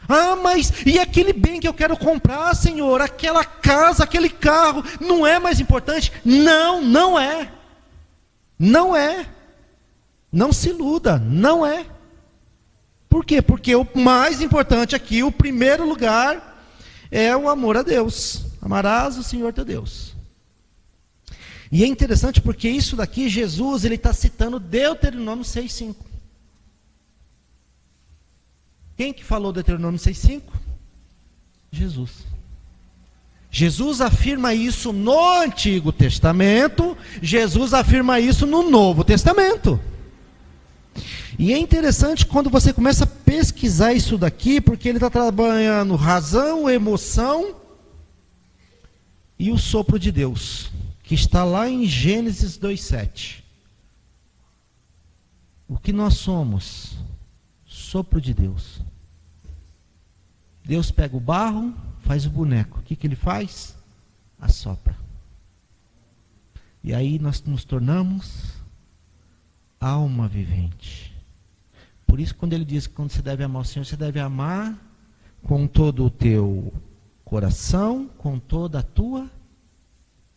Ah, mas e aquele bem que eu quero comprar, Senhor? Aquela casa, aquele carro, não é mais importante? Não, não é. Não é. Não se iluda, não é. Por quê? Porque o mais importante aqui, o primeiro lugar, é o amor a Deus. Amarás o Senhor teu Deus. E é interessante porque isso daqui, Jesus, ele está citando Deuteronômio 6,5. Quem que falou Deuteronômio 6,5? Jesus. Jesus afirma isso no Antigo Testamento, Jesus afirma isso no Novo Testamento. E é interessante quando você começa a pesquisar isso daqui, porque ele está trabalhando razão, emoção e o sopro de Deus, que está lá em Gênesis 2,7. O que nós somos? Sopro de Deus. Deus pega o barro, faz o boneco. O que ele faz? Assopra. E aí nós nos tornamos alma vivente. Por isso, quando ele diz que quando você deve amar o Senhor, você deve amar com todo o teu coração, com toda a tua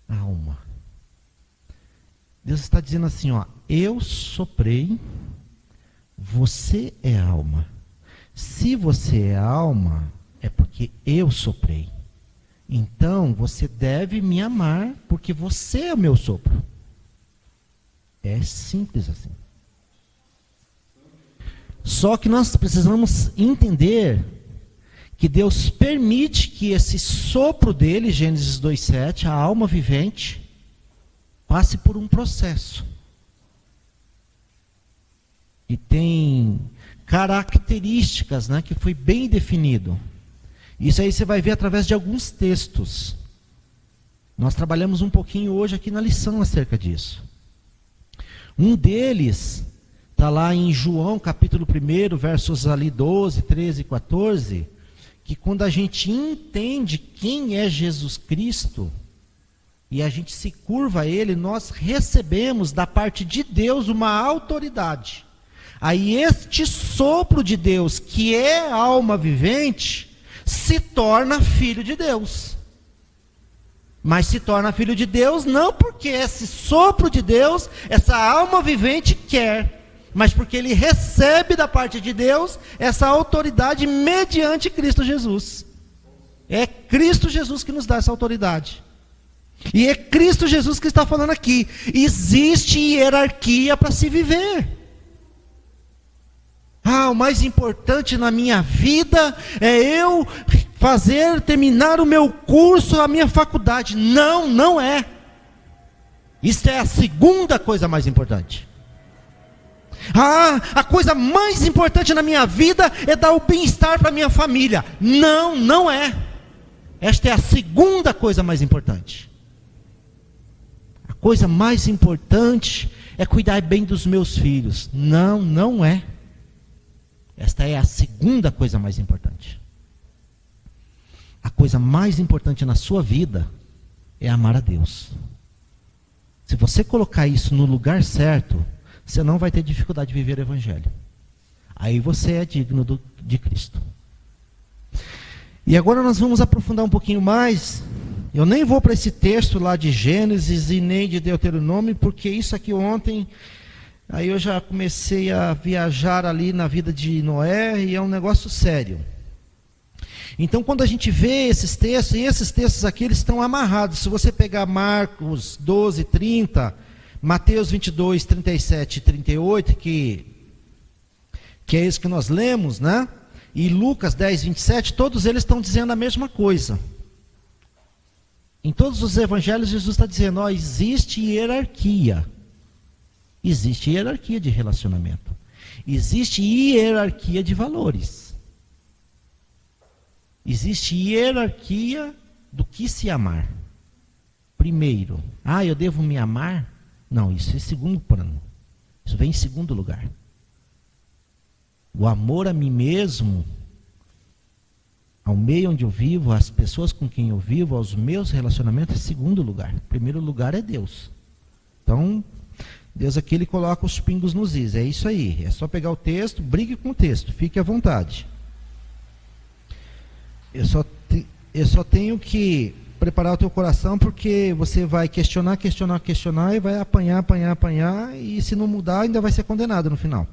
alma. Deus está dizendo assim, ó, eu soprei, você é alma. Se você é alma, é porque eu soprei. Então, você deve me amar, porque você é o meu sopro. É simples assim. Só que nós precisamos entender que Deus permite que esse sopro dele, Gênesis 2,7, a alma vivente, passe por um processo. E tem características, né, que foi bem definido. Isso aí você vai ver através de alguns textos. Nós trabalhamos um pouquinho hoje aqui na lição acerca disso. Um deles Está lá em João, capítulo 1, versos ali 12, 13 e 14, que quando a gente entende quem é Jesus Cristo, e a gente se curva a Ele, nós recebemos da parte de Deus uma autoridade. Aí este sopro de Deus, que é a alma vivente, se torna filho de Deus. Mas se torna filho de Deus não porque esse sopro de Deus, essa alma vivente quer, mas porque ele recebe da parte de Deus essa autoridade mediante Cristo Jesus. É Cristo Jesus que nos dá essa autoridade. E é Cristo Jesus que está falando aqui. Existe hierarquia para se viver. O mais importante na minha vida é eu terminar o meu curso, a minha faculdade. Não, não é. Isso é a segunda coisa mais importante. A coisa mais importante na minha vida é dar o bem-estar para a minha família. Não, não é. Esta é a segunda coisa mais importante. A coisa mais importante é cuidar bem dos meus filhos. Não, não é. Esta é a segunda coisa mais importante. A coisa mais importante na sua vida é amar a Deus. Se você colocar isso no lugar certo, você não vai ter dificuldade de viver o Evangelho. Aí você é digno de Cristo. E agora nós vamos aprofundar um pouquinho mais. Eu nem vou para esse texto lá de Gênesis e nem de Deuteronômio, porque isso aqui ontem, aí eu já comecei a viajar ali na vida de Noé, e é um negócio sério. Então quando a gente vê esses textos, e esses textos aqui eles estão amarrados. Se você pegar Marcos 12, 30... Mateus 22, 37 e 38, que é isso que nós lemos, né? E Lucas 10, 27, todos eles estão dizendo a mesma coisa. Em todos os evangelhos, Jesus está dizendo, existe hierarquia. Existe hierarquia de relacionamento. Existe hierarquia de valores. Existe hierarquia do que se amar. Primeiro, eu devo me amar? Não, isso é segundo plano. Isso vem em segundo lugar. O amor a mim mesmo, ao meio onde eu vivo, às pessoas com quem eu vivo, aos meus relacionamentos, é segundo lugar. Primeiro lugar é Deus. Então, Deus aqui ele coloca os pingos nos is. É isso aí. É só pegar o texto, brigue com o texto, fique à vontade. Eu só tenho que preparar o teu coração, porque você vai questionar e vai apanhar, e se não mudar ainda vai ser condenado no final.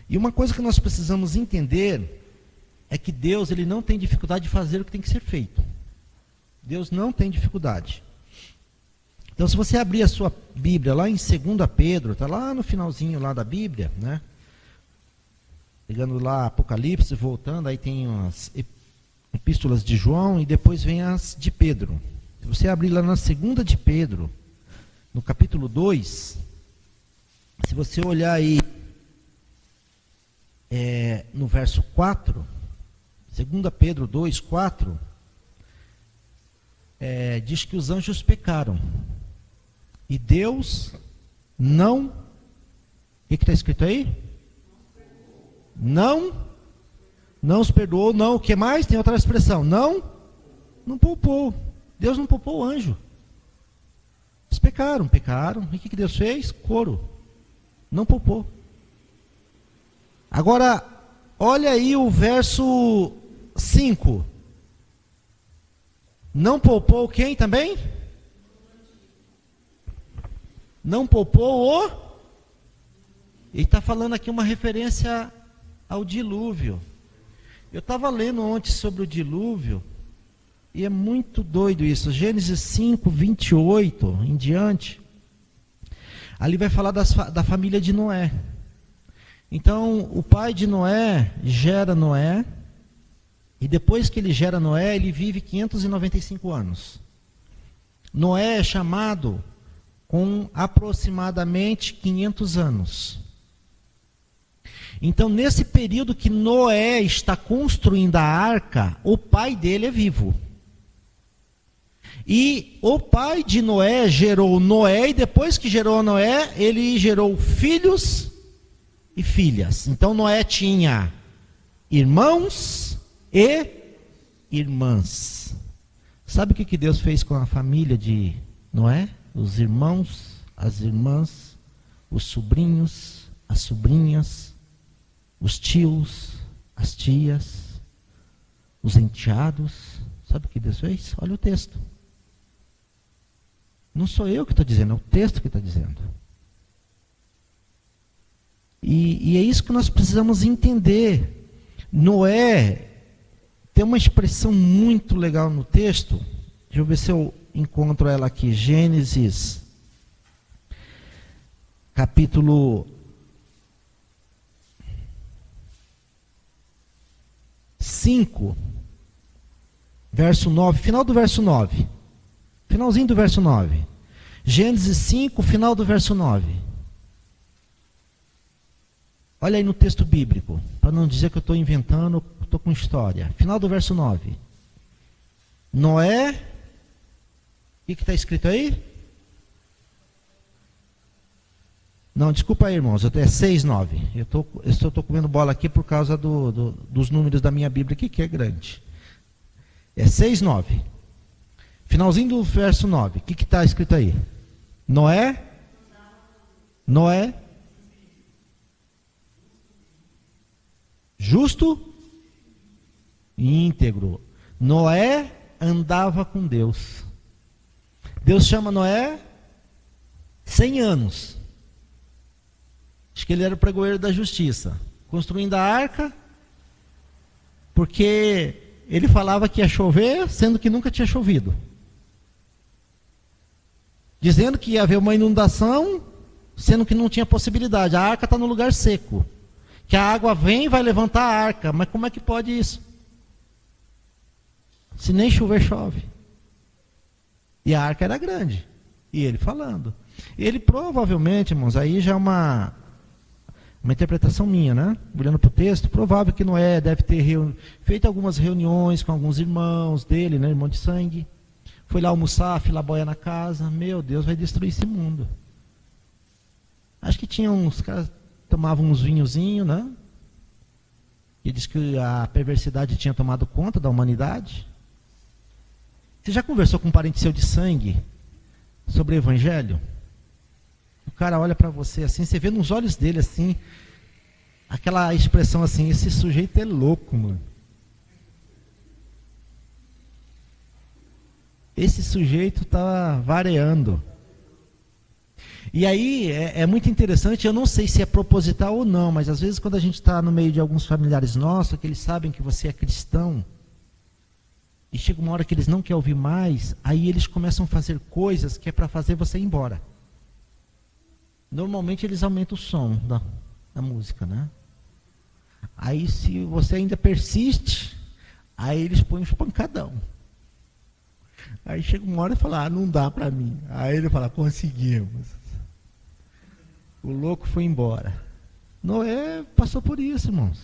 E uma coisa que nós precisamos entender é que Deus ele não tem dificuldade de fazer o que tem que ser feito. Deus não tem dificuldade. Então se você abrir a sua Bíblia lá em 2 Pedro, está lá no finalzinho lá da Bíblia, né? Pegando lá Apocalipse, voltando, aí tem umas epístolas de João e depois vem as de Pedro. Se você abrir lá na 2 de Pedro, no capítulo 2, se você olhar aí no verso 4, 2 Pedro 2, 4, diz que os anjos pecaram. E Deus não... O que está escrito aí? Não os perdoou, não. O que mais? Tem outra expressão. Não poupou. Deus não poupou o anjo. Eles pecaram. E o que Deus fez? Coro. Não poupou. Agora, olha aí o verso 5. Não poupou quem também? Não poupou o... Ele está falando aqui uma referência ao dilúvio. Eu estava lendo ontem sobre o dilúvio, e é muito doido isso. Gênesis 5, 28 em diante, ali vai falar da família de Noé. Então, o pai de Noé gera Noé, e depois que ele gera Noé, ele vive 595 anos. Noé é chamado com aproximadamente 500 anos. Então, nesse período que Noé está construindo a arca, o pai dele é vivo. E o pai de Noé gerou Noé, e depois que gerou Noé, ele gerou filhos e filhas. Então Noé tinha irmãos e irmãs. Sabe o que Deus fez com a família de Noé? Os irmãos, as irmãs, os sobrinhos, as sobrinhas, os tios, as tias, os enteados. Sabe o que Deus fez? Olha o texto. Não sou eu que estou dizendo, é o texto que está dizendo. E é isso que nós precisamos entender. Noé tem uma expressão muito legal no texto. Deixa eu ver se eu encontro ela aqui. Gênesis, capítulo 5, verso 9, final do verso 9. Finalzinho do verso 9. Gênesis 5, final do verso 9. Olha aí no texto bíblico, para não dizer que eu estou inventando, estou com história. Final do verso 9. Noé, o que está escrito aí? Não, desculpa aí, irmãos, é 6, 9. Eu estou comendo bola aqui por causa dos números da minha Bíblia aqui, que é grande. É 6, 9. Finalzinho do verso 9. O que está escrito aí? Noé, justo e íntegro. Noé andava com Deus. Deus chama Noé 100 anos. Acho que ele era o pregoeiro da justiça, construindo a arca, porque ele falava que ia chover, sendo que nunca tinha chovido. Dizendo que ia haver uma inundação, sendo que não tinha possibilidade. A arca está no lugar seco. Que a água vem e vai levantar a arca. Mas como é que pode isso? Se nem chover, chove. E a arca era grande. E ele falando. Ele provavelmente, irmãos, aí já é uma interpretação minha, né? Olhando para o texto, provável que Noé deve ter feito algumas reuniões com alguns irmãos dele, né? Irmão de sangue. Foi lá almoçar, filar boia na casa. Meu Deus, vai destruir esse mundo. Acho que tinha uns caras tomavam uns vinhozinhos, né? E diz que a perversidade tinha tomado conta da humanidade. Você já conversou com um parente seu de sangue sobre o evangelho? O cara olha para você assim, você vê nos olhos dele assim, aquela expressão assim, esse sujeito é louco, mano. Esse sujeito está vareando. E aí é muito interessante, eu não sei se é proposital ou não, mas às vezes quando a gente está no meio de alguns familiares nossos, que eles sabem que você é cristão, e chega uma hora que eles não querem ouvir mais, aí eles começam a fazer coisas que é para fazer você ir embora. Normalmente eles aumentam o som da música, né? Aí se você ainda persiste, aí eles põem um espancadão. Aí chega uma hora e fala, não dá para mim. Aí ele fala, conseguimos. O louco foi embora. Noé passou por isso, irmãos.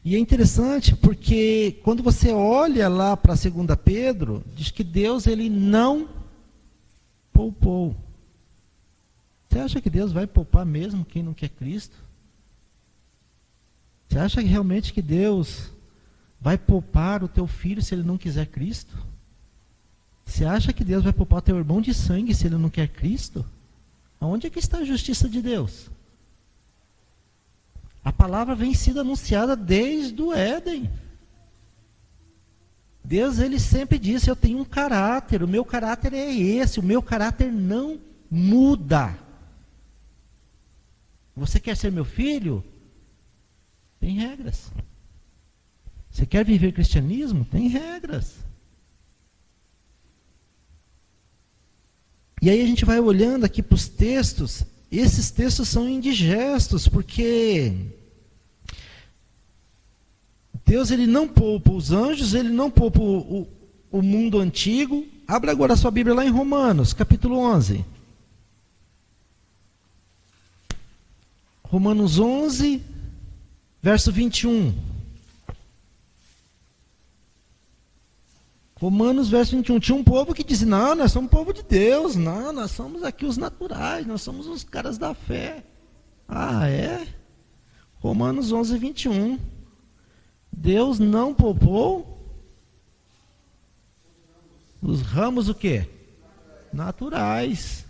E é interessante porque quando você olha lá para 2 Pedro, diz que Deus ele não poupou. Você acha que Deus vai poupar mesmo quem não quer Cristo? Você acha que realmente que Deus vai poupar o teu filho se ele não quiser Cristo? Você acha que Deus vai poupar o teu irmão de sangue se ele não quer Cristo? Aonde é que está a justiça de Deus? A palavra vem sendo anunciada desde o Éden. Deus ele sempre disse, eu tenho um caráter, o meu caráter é esse, o meu caráter não muda. Você quer ser meu filho? Tem regras. Você quer viver cristianismo? Tem regras. E aí a gente vai olhando aqui para os textos. Esses textos são indigestos, porque Deus ele não poupa os anjos, ele não poupa o mundo antigo. Abra agora a sua Bíblia lá em Romanos, capítulo 11. Romanos 11, verso 21. Romanos verso 21. Tinha um povo que dizia, não, nós somos um povo de Deus. Não, nós somos aqui os naturais. Nós somos os caras da fé. Ah, é? Romanos 11, 21. Deus não poupou os ramos o quê? Naturais.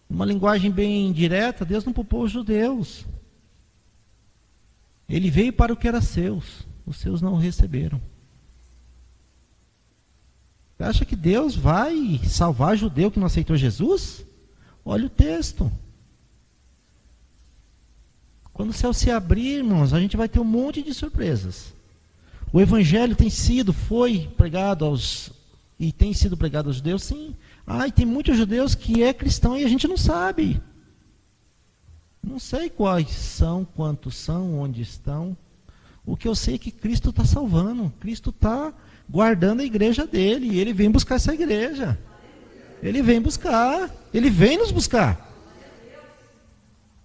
Uma linguagem bem direta, Deus não poupou os judeus. Ele veio para o que era seus. Os seus não o receberam. Você acha que Deus vai salvar judeu que não aceitou Jesus? Olha o texto. Quando o céu se abrir, irmãos, a gente vai ter um monte de surpresas. O evangelho foi pregado e tem sido pregado aos judeus, sim. E tem muitos judeus que é cristão e a gente não sabe. Não sei quais são, quantos são, onde estão. O que eu sei é que Cristo está salvando. Cristo está guardando a igreja dele. E ele vem buscar essa igreja. Ele vem buscar. Ele vem nos buscar.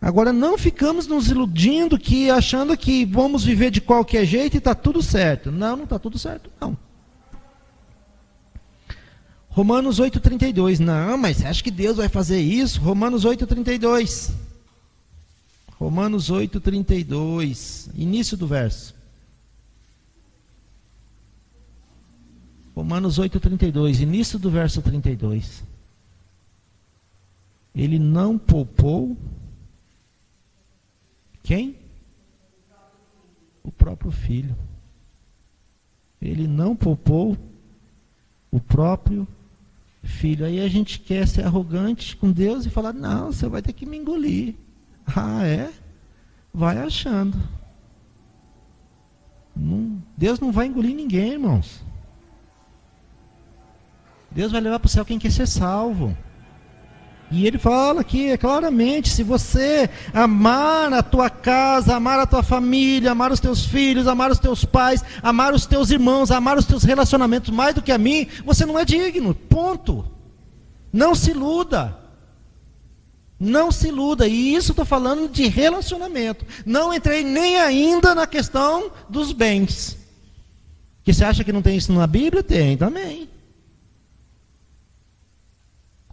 Agora não ficamos nos iludindo, achando que vamos viver de qualquer jeito e está tudo certo. Não está tudo certo, não. Romanos 8,32. Não, mas você acha que Deus vai fazer isso? Romanos 8,32. Romanos 8,32. Início do verso. Romanos 8,32. Início do verso 32. Ele não poupou quem? O próprio Filho. Ele não poupou o próprio Filho. Aí a gente quer ser arrogante com Deus e falar, não, você vai ter que me engolir. Ah, é? Vai achando. Deus não vai engolir ninguém, irmãos. Deus vai levar para o céu quem quer ser salvo. E ele fala aqui claramente, se você amar a tua casa, amar a tua família, amar os teus filhos, amar os teus pais, amar os teus irmãos, amar os teus relacionamentos mais do que a mim, você não é digno, ponto. Não se iluda. Não se iluda, e isso estou falando de relacionamento. Não entrei nem ainda na questão dos bens. Que você acha que não tem isso na Bíblia? Tem também.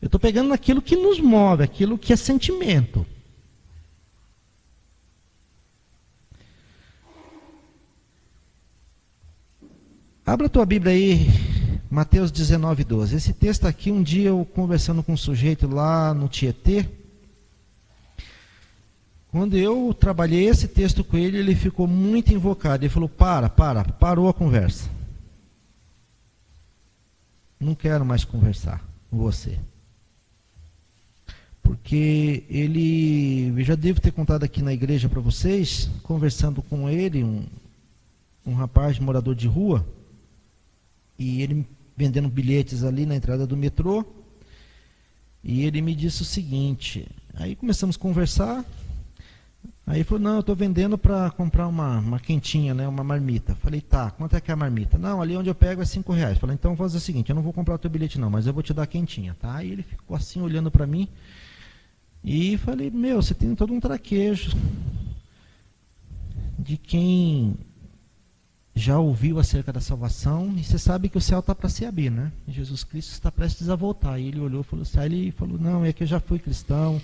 Eu estou pegando naquilo que nos move, aquilo que é sentimento. Abra a tua Bíblia aí, Mateus 19, 12. Esse texto aqui, um dia eu conversando com um sujeito lá no Tietê, quando eu trabalhei esse texto com ele, ele ficou muito invocado. Ele falou, parou a conversa. Não quero mais conversar com você. Porque eu já devo ter contado aqui na igreja para vocês, conversando com ele, um rapaz morador de rua, e ele vendendo bilhetes ali na entrada do metrô, e ele me disse o seguinte, aí começamos a conversar, aí ele falou, não, eu estou vendendo para comprar uma quentinha, né, uma marmita. Falei, tá, quanto é que é a marmita? Não, ali onde eu pego é R$5. Falei, então vou fazer o seguinte, eu não vou comprar o teu bilhete não, mas eu vou te dar a quentinha, tá? Aí ele ficou assim olhando para mim, e falei, você tem todo um traquejo de quem já ouviu acerca da salvação, e você sabe que o céu está para se abrir, né? Jesus Cristo está prestes a voltar. E ele olhou, ele falou, não, é que eu já fui cristão,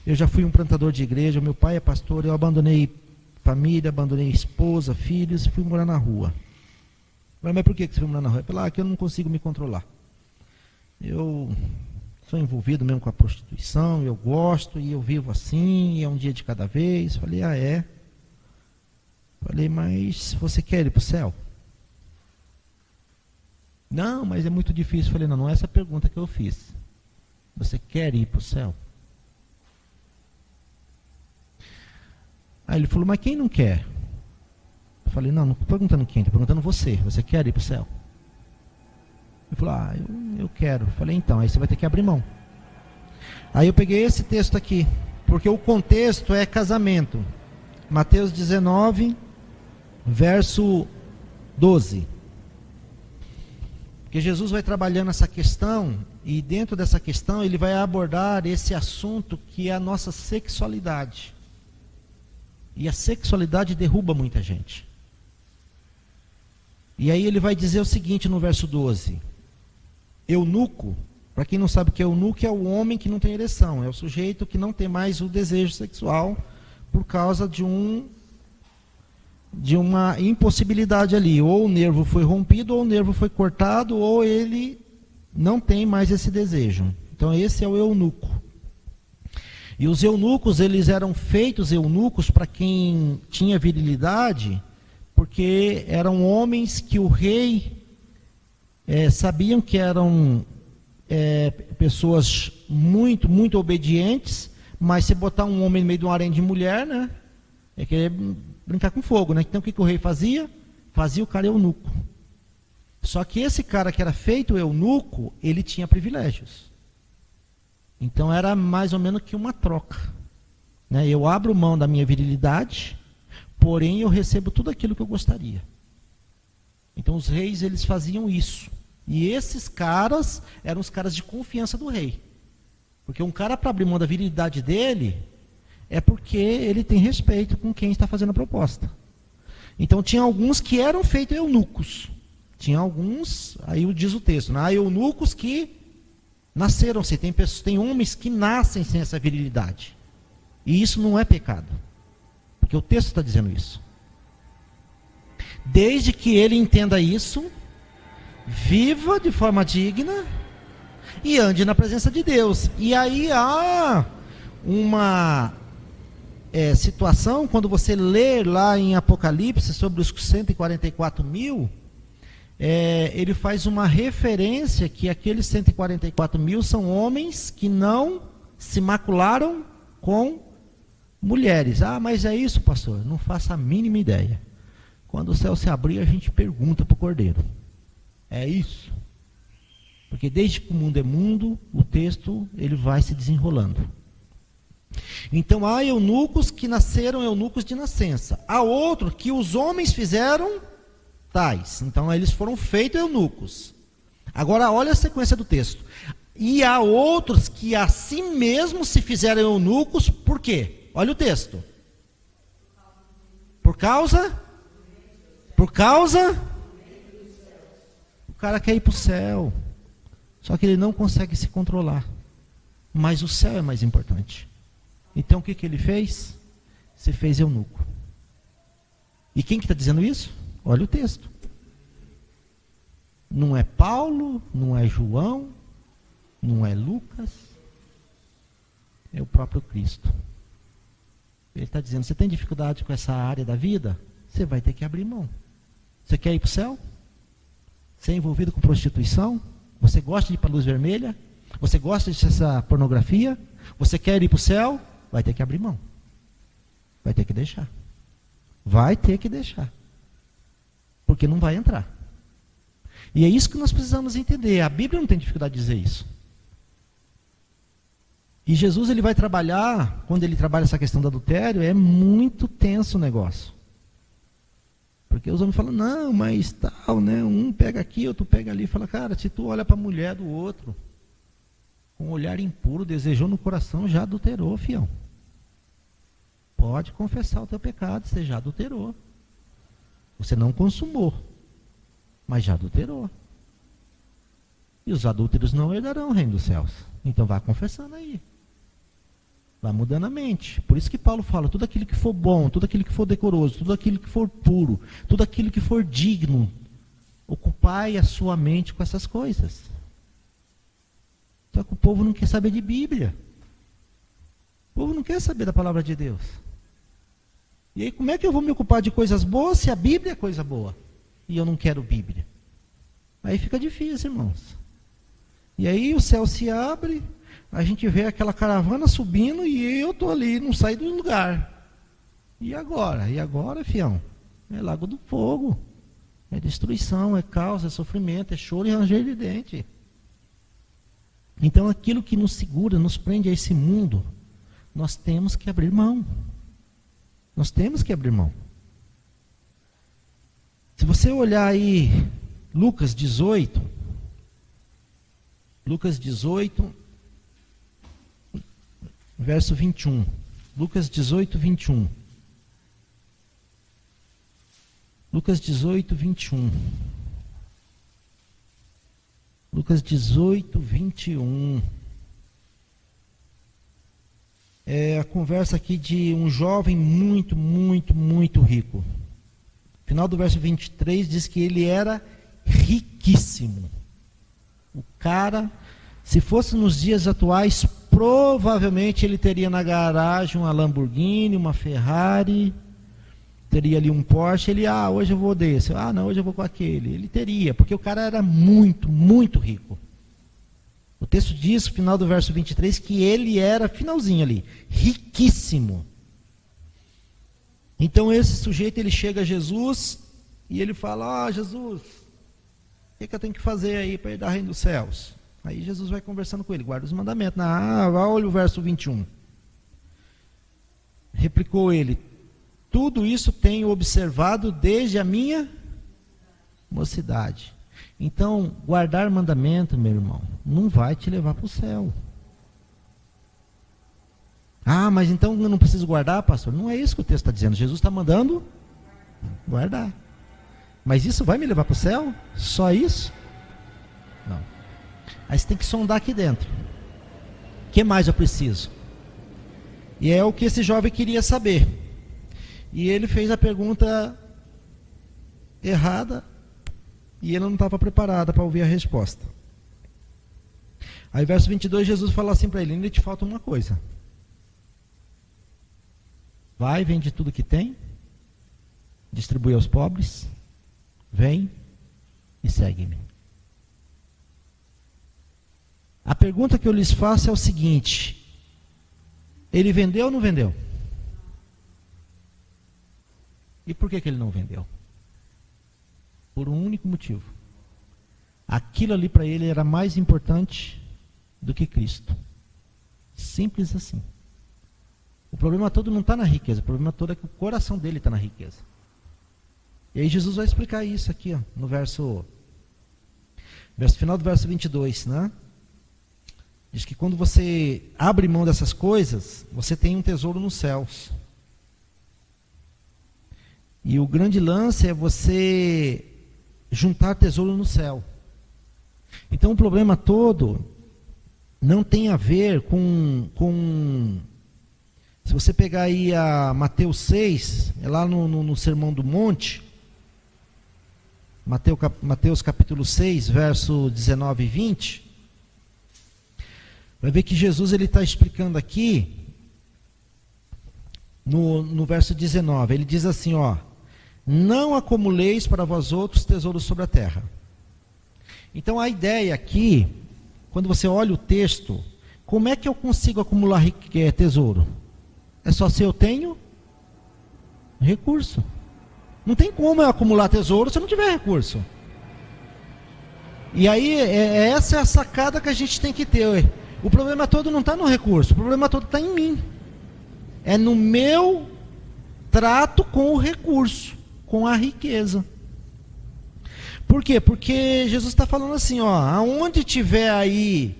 eu já fui um plantador de igreja, meu pai é pastor, eu abandonei família, abandonei esposa, filhos, e fui morar na rua. Mas por que você foi morar na rua? Eu falei, que eu não consigo me controlar. Eu sou envolvido mesmo com a prostituição, eu gosto, e eu vivo assim, e é um dia de cada vez. Falei, é? Falei, mas você quer ir para o céu? Não, mas é muito difícil. Falei, não é essa a pergunta que eu fiz. Você quer ir para o céu? Aí ele falou, mas quem não quer? Eu falei, não estou perguntando quem, estou perguntando você. Você quer ir para o céu? Ele falou, eu quero. Eu falei, então, aí você vai ter que abrir mão. Aí eu peguei esse texto aqui, porque o contexto é casamento. Mateus 19, verso 12. Porque Jesus vai trabalhando essa questão, e dentro dessa questão ele vai abordar esse assunto que é a nossa sexualidade. E a sexualidade derruba muita gente. E aí ele vai dizer o seguinte no verso 12. Eunuco, para quem não sabe o que é eunuco, é o homem que não tem ereção, é o sujeito que não tem mais o desejo sexual por causa de uma impossibilidade ali. Ou o nervo foi rompido, ou o nervo foi cortado, ou ele não tem mais esse desejo. Então esse é o eunuco. E os eunucos, eles eram feitos eunucos para quem tinha virilidade, porque eram homens que o rei sabiam que eram pessoas muito, muito obedientes, mas se botar um homem no meio de um harém de mulher, né, é querer brincar com fogo, né? Então o que o rei fazia? Fazia o cara eunuco. Só que esse cara que era feito eunuco, ele tinha privilégios. Então era mais ou menos que uma troca, né? Eu abro mão da minha virilidade, porém eu recebo tudo aquilo que eu gostaria. Então os reis, eles faziam isso. E esses caras eram os caras de confiança do rei. Porque um cara, para abrir mão da virilidade dele, é porque ele tem respeito com quem está fazendo a proposta. Então tinha alguns que eram feitos eunucos. Tinha alguns, aí diz o texto, né? Há eunucos que nasceram-se. Tem homens que nascem sem essa virilidade. E isso não é pecado. Porque o texto está dizendo isso. Desde que ele entenda isso, viva de forma digna e ande na presença de Deus. E aí há uma situação, quando você lê lá em Apocalipse sobre os 144 mil, ele faz uma referência que aqueles 144 mil são homens que não se macularam com mulheres. Ah, mas é isso, pastor? Não faço a mínima ideia. Quando o céu se abrir, a gente pergunta para o Cordeiro. É isso? Porque desde que o mundo é mundo, o texto ele vai se desenrolando. Então há eunucos que nasceram eunucos de nascença. Há outros que os homens fizeram tais. Então eles foram feitos eunucos. Agora olha a sequência do texto. E há outros que a si mesmos se fizeram eunucos. Por quê? Olha o texto. Por causa? O cara quer ir para o céu. Só que ele não consegue se controlar. Mas o céu é mais importante. Então o que ele fez? Se fez eunuco. E quem que está dizendo isso? Olha o texto. Não é Paulo, não é João, não é Lucas. É o próprio Cristo. Ele está dizendo, você tem dificuldade com essa área da vida? Você vai ter que abrir mão. Você quer ir para o céu? Você é envolvido com prostituição? Você gosta de ir para a luz vermelha? Você gosta dessa pornografia? Você quer ir para o céu? Vai ter que abrir mão. Vai ter que deixar. Vai ter que deixar. Porque não vai entrar. E é isso que nós precisamos entender. A Bíblia não tem dificuldade de dizer isso. E Jesus, ele vai trabalhar, quando ele trabalha essa questão do adultério, é muito tenso o negócio. Porque os homens falam, não, mas tal, né? Um pega aqui, outro pega ali. Fala, cara, se tu olha para a mulher do outro, com um olhar impuro, desejou no coração, já adulterou, fião. Pode confessar o teu pecado, você já adulterou. Você não consumou, mas já adulterou. E os adúlteros não herdarão o reino dos céus. Então vá confessando aí. Vai mudando a mente. Por isso que Paulo fala, tudo aquilo que for bom, tudo aquilo que for decoroso, tudo aquilo que for puro, tudo aquilo que for digno, ocupai a sua mente com essas coisas. Só que o povo não quer saber de Bíblia. O povo não quer saber da palavra de Deus. E aí como é que eu vou me ocupar de coisas boas se a Bíblia é coisa boa? E eu não quero Bíblia. Aí fica difícil, irmãos. E aí o céu se abre, a gente vê aquela caravana subindo e eu estou ali, não saio do lugar. E agora? E agora, fião? É lago do fogo. É destruição, é caos, é sofrimento, é choro e ranger de dente. Então aquilo que nos segura, nos prende a esse mundo, nós temos que abrir mão. Nós temos que abrir mão. Se você olhar aí, Lucas 18, verso 21. Lucas 18, 21. Lucas 18, 21. Lucas 18, 21. É a conversa aqui de um jovem muito, muito, muito rico. Final do verso 23 diz que ele era riquíssimo. O cara, se fosse nos dias atuais, provavelmente ele teria na garagem uma Lamborghini, uma Ferrari, teria ali um Porsche. Ele, hoje eu vou desse, não, hoje eu vou com aquele. Ele teria, porque o cara era muito, muito rico. O texto diz, no final do verso 23, que ele era, finalzinho ali, riquíssimo. Então esse sujeito, ele chega a Jesus e ele fala: Jesus, o que eu tenho que fazer aí para herdar o reino dos céus? Aí Jesus vai conversando com ele, guarda os mandamentos. Olha o verso 21. Replicou ele: tudo isso tenho observado desde a minha mocidade. Então, guardar mandamento, meu irmão, não vai te levar para o céu. Mas então eu não preciso guardar, pastor? Não é isso que o texto está dizendo. Jesus está mandando guardar. Mas isso vai me levar para o céu? Só isso? Não. Aí você tem que sondar aqui dentro. O que mais eu preciso? E é o que esse jovem queria saber. E ele fez a pergunta errada e ele não estava preparado para ouvir a resposta. Aí verso 22, Jesus fala assim para ele: ainda te falta uma coisa. Vai, vende tudo que tem, distribui aos pobres, vem e segue-me. A pergunta que eu lhes faço é o seguinte: ele vendeu ou não vendeu? E por que ele não vendeu? Por um único motivo. Aquilo ali para ele era mais importante do que Cristo. Simples assim. O problema todo não está na riqueza, o problema todo é que o coração dele está na riqueza. E aí Jesus vai explicar isso aqui, no verso final do verso 22, né? Diz que quando você abre mão dessas coisas, você tem um tesouro nos céus. E o grande lance é você juntar tesouro no céu. Então o problema todo não tem a ver com se você pegar aí a Mateus 6, é lá no Sermão do Monte, Mateus capítulo 6, verso 19 e 20, vai ver que Jesus está explicando aqui, no verso 19, ele diz assim, não acumuleis para vós outros tesouros sobre a terra. Então a ideia aqui, quando você olha o texto, como é que eu consigo acumular tesouro? É só se eu tenho recurso. Não tem como eu acumular tesouro se eu não tiver recurso. E aí, essa é a sacada que a gente tem que ter. O problema todo não está no recurso, o problema todo está em mim. É no meu trato com o recurso, com a riqueza. Por quê? Porque Jesus está falando assim, aonde tiver aí,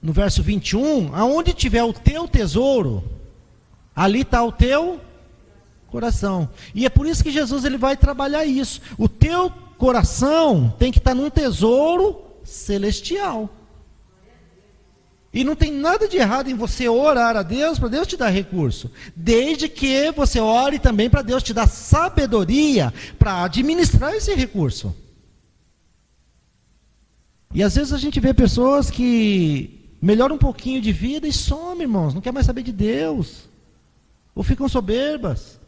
no verso 21, aonde tiver o teu tesouro, ali está o teu coração. E é por isso que Jesus ele vai trabalhar isso. O teu coração tem que estar num tesouro celestial. E não tem nada de errado em você orar a Deus para Deus te dar recurso. Desde que você ore também para Deus te dar sabedoria para administrar esse recurso. E às vezes a gente vê pessoas que melhoram um pouquinho de vida e somem, irmãos. Não quer mais saber de Deus. Ou ficam soberbas.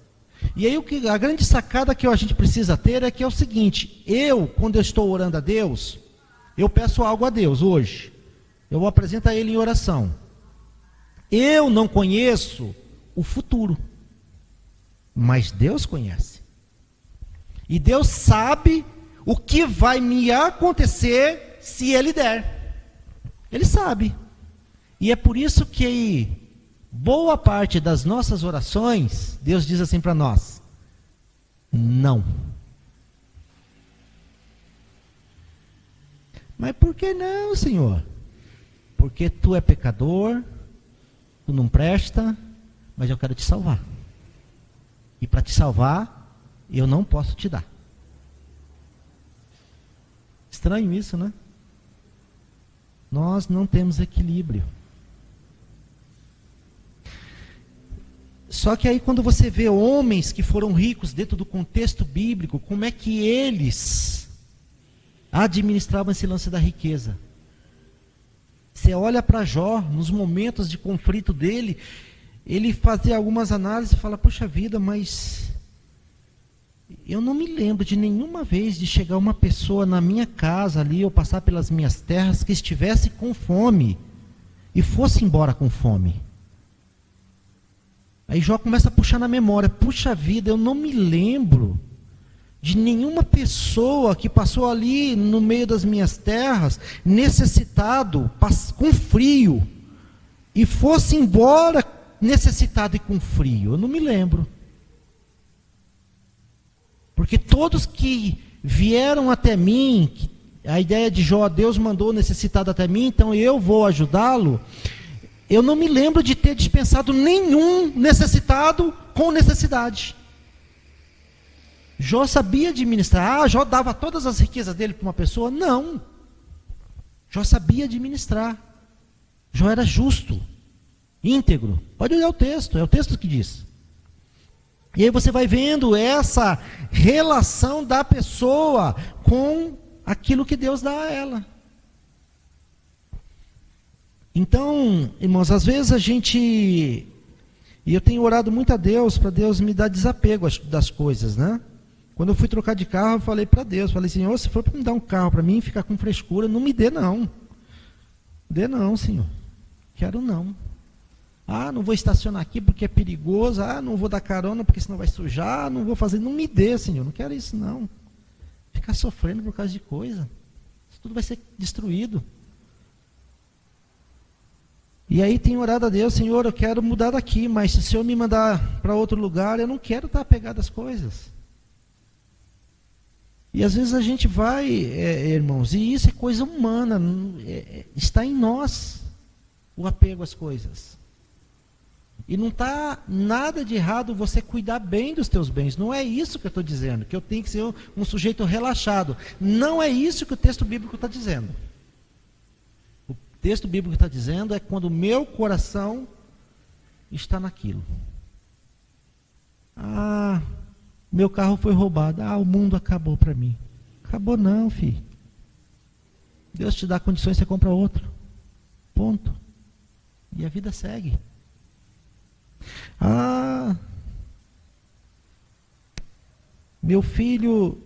E aí a grande sacada que a gente precisa ter é que é o seguinte: quando eu estou orando a Deus, eu peço algo a Deus hoje. Eu vou apresentar Ele em oração. Eu não conheço o futuro, mas Deus conhece. E Deus sabe o que vai me acontecer se Ele der. Ele sabe. E é por isso que boa parte das nossas orações, Deus diz assim para nós: não. Mas por que não, Senhor? Porque tu é pecador, tu não presta, mas eu quero te salvar. E para te salvar, eu não posso te dar. Estranho isso, né? Nós não temos equilíbrio. Só que aí quando você vê homens que foram ricos dentro do contexto bíblico, como é que eles administravam esse lance da riqueza? Você olha para Jó, nos momentos de conflito dele, ele fazia algumas análises e fala, poxa vida, mas eu não me lembro de nenhuma vez de chegar uma pessoa na minha casa ali, ou passar pelas minhas terras, que estivesse com fome e fosse embora com fome. Aí Jó começa a puxar na memória, puxa vida, eu não me lembro de nenhuma pessoa que passou ali no meio das minhas terras, necessitado, com frio, e fosse embora necessitado e com frio. Eu não me lembro. Porque todos que vieram até mim, a ideia de Jó, Deus mandou o necessitado até mim, então eu vou ajudá-lo. Eu não me lembro de ter dispensado nenhum necessitado com necessidade. Jó sabia administrar. Jó dava todas as riquezas dele para uma pessoa? Não. Jó sabia administrar. Jó era justo, íntegro. Pode olhar o texto, é o texto que diz. E aí você vai vendo essa relação da pessoa com aquilo que Deus dá a ela. Então, irmãos, às vezes e eu tenho orado muito a Deus, para Deus me dar desapego das coisas, né? Quando eu fui trocar de carro, eu falei para Deus, Senhor, se for para me dar um carro para mim, ficar com frescura, não me dê não. Dê não, Senhor. Quero não. Não vou estacionar aqui porque é perigoso, não vou dar carona porque senão vai sujar, não vou fazer, não me dê, Senhor, não quero isso não. Ficar sofrendo por causa de coisa, isso tudo vai ser destruído. E aí tenho orado a Deus, Senhor, eu quero mudar daqui, mas se o Senhor me mandar para outro lugar, eu não quero estar apegado às coisas. E às vezes a gente vai, irmãos, e isso é coisa humana, está em nós o apego às coisas. E não está nada de errado você cuidar bem dos teus bens. Não é isso que eu estou dizendo, que eu tenho que ser um sujeito relaxado. Não é isso que o texto bíblico está dizendo. O texto bíblico está dizendo é quando o meu coração está naquilo. Meu carro foi roubado. O mundo acabou para mim. Acabou não, filho. Deus te dá condições, você compra outro. Ponto. E a vida segue. Meu filho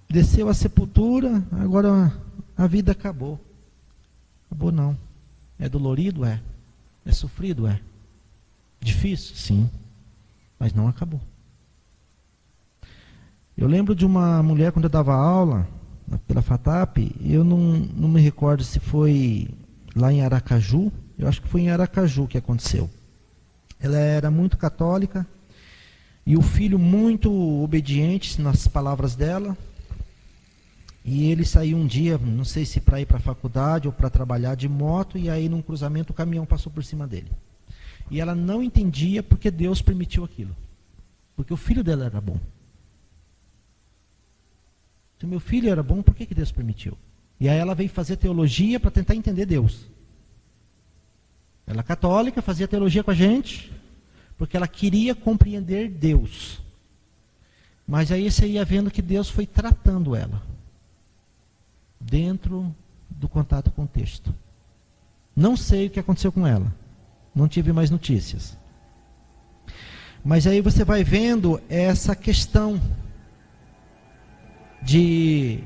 desceu à sepultura, agora a vida acabou. Acabou não. É dolorido? É. É sofrido? É. Difícil? Sim. Mas não acabou. Eu lembro de uma mulher, quando eu dava aula pela FATAP, eu não me recordo se foi lá em Aracaju, eu acho que foi em Aracaju que aconteceu. Ela era muito católica e o filho muito obediente nas palavras dela. E ele saiu um dia, não sei se para ir para a faculdade ou para trabalhar de moto, e aí num cruzamento o caminhão passou por cima dele. E ela não entendia porque Deus permitiu aquilo. Porque o filho dela era bom. Se o meu filho era bom, por que Deus permitiu? E aí ela veio fazer teologia para tentar entender Deus. Ela é católica, fazia teologia com a gente, porque ela queria compreender Deus. Mas aí você ia vendo que Deus foi tratando ela, dentro do contato com o texto. Não sei o que aconteceu com ela, não tive mais notícias. Mas aí você vai vendo essa questão de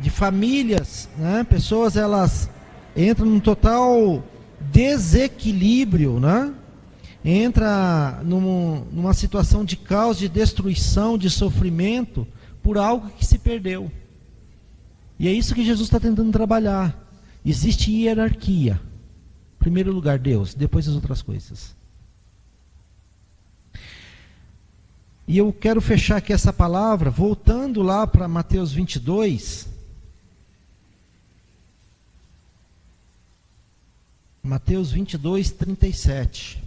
famílias, né? Pessoas, elas entram num total desequilíbrio, né? Entra numa situação de caos, de destruição, de sofrimento, por algo que se perdeu. E é isso que Jesus está tentando trabalhar. Existe hierarquia. Em primeiro lugar Deus, depois as outras coisas. E eu quero fechar aqui essa palavra, voltando lá para Mateus 22. Mateus 22, 37.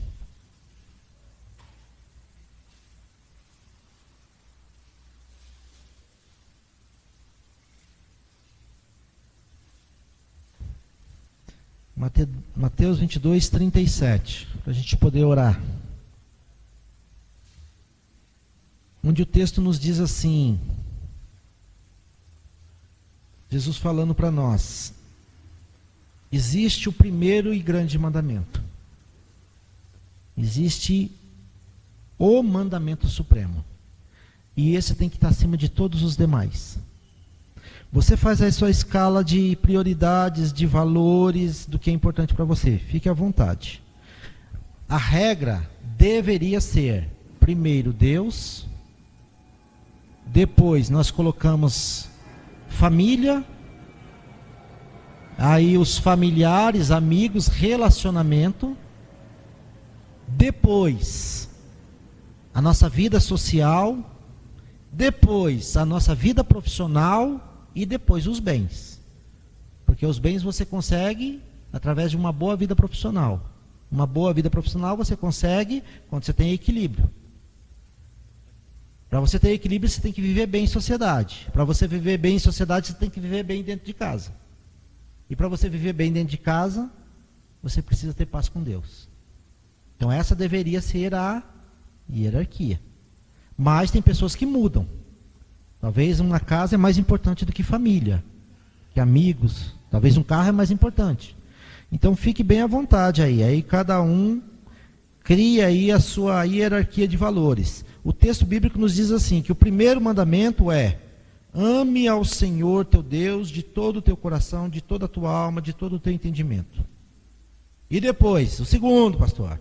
Mateus 22, 37, para a gente poder orar. Onde o texto nos diz assim, Jesus falando para nós, existe o primeiro e grande mandamento. Existe o mandamento supremo. E esse tem que estar acima de todos os demais. Você faz a sua escala de prioridades, de valores, do que é importante para você. Fique à vontade. A regra deveria ser, primeiro Deus, depois nós colocamos família, aí os familiares, amigos, relacionamento, depois a nossa vida social, depois a nossa vida profissional e depois os bens. Porque os bens você consegue através de uma boa vida profissional. Uma boa vida profissional você consegue quando você tem equilíbrio. Para você ter equilíbrio, você tem que viver bem em sociedade. Para você viver bem em sociedade, você tem que viver bem dentro de casa. E para você viver bem dentro de casa, você precisa ter paz com Deus. Então essa deveria ser a hierarquia. Mas tem pessoas que mudam. Talvez uma casa é mais importante do que família, que amigos. Talvez um carro é mais importante. Então fique bem à vontade aí. Aí cada um cria aí a sua hierarquia de valores. O texto bíblico nos diz assim, que o primeiro mandamento é: ame ao Senhor teu Deus de todo o teu coração, de toda a tua alma, de todo o teu entendimento. E depois, o segundo, pastor: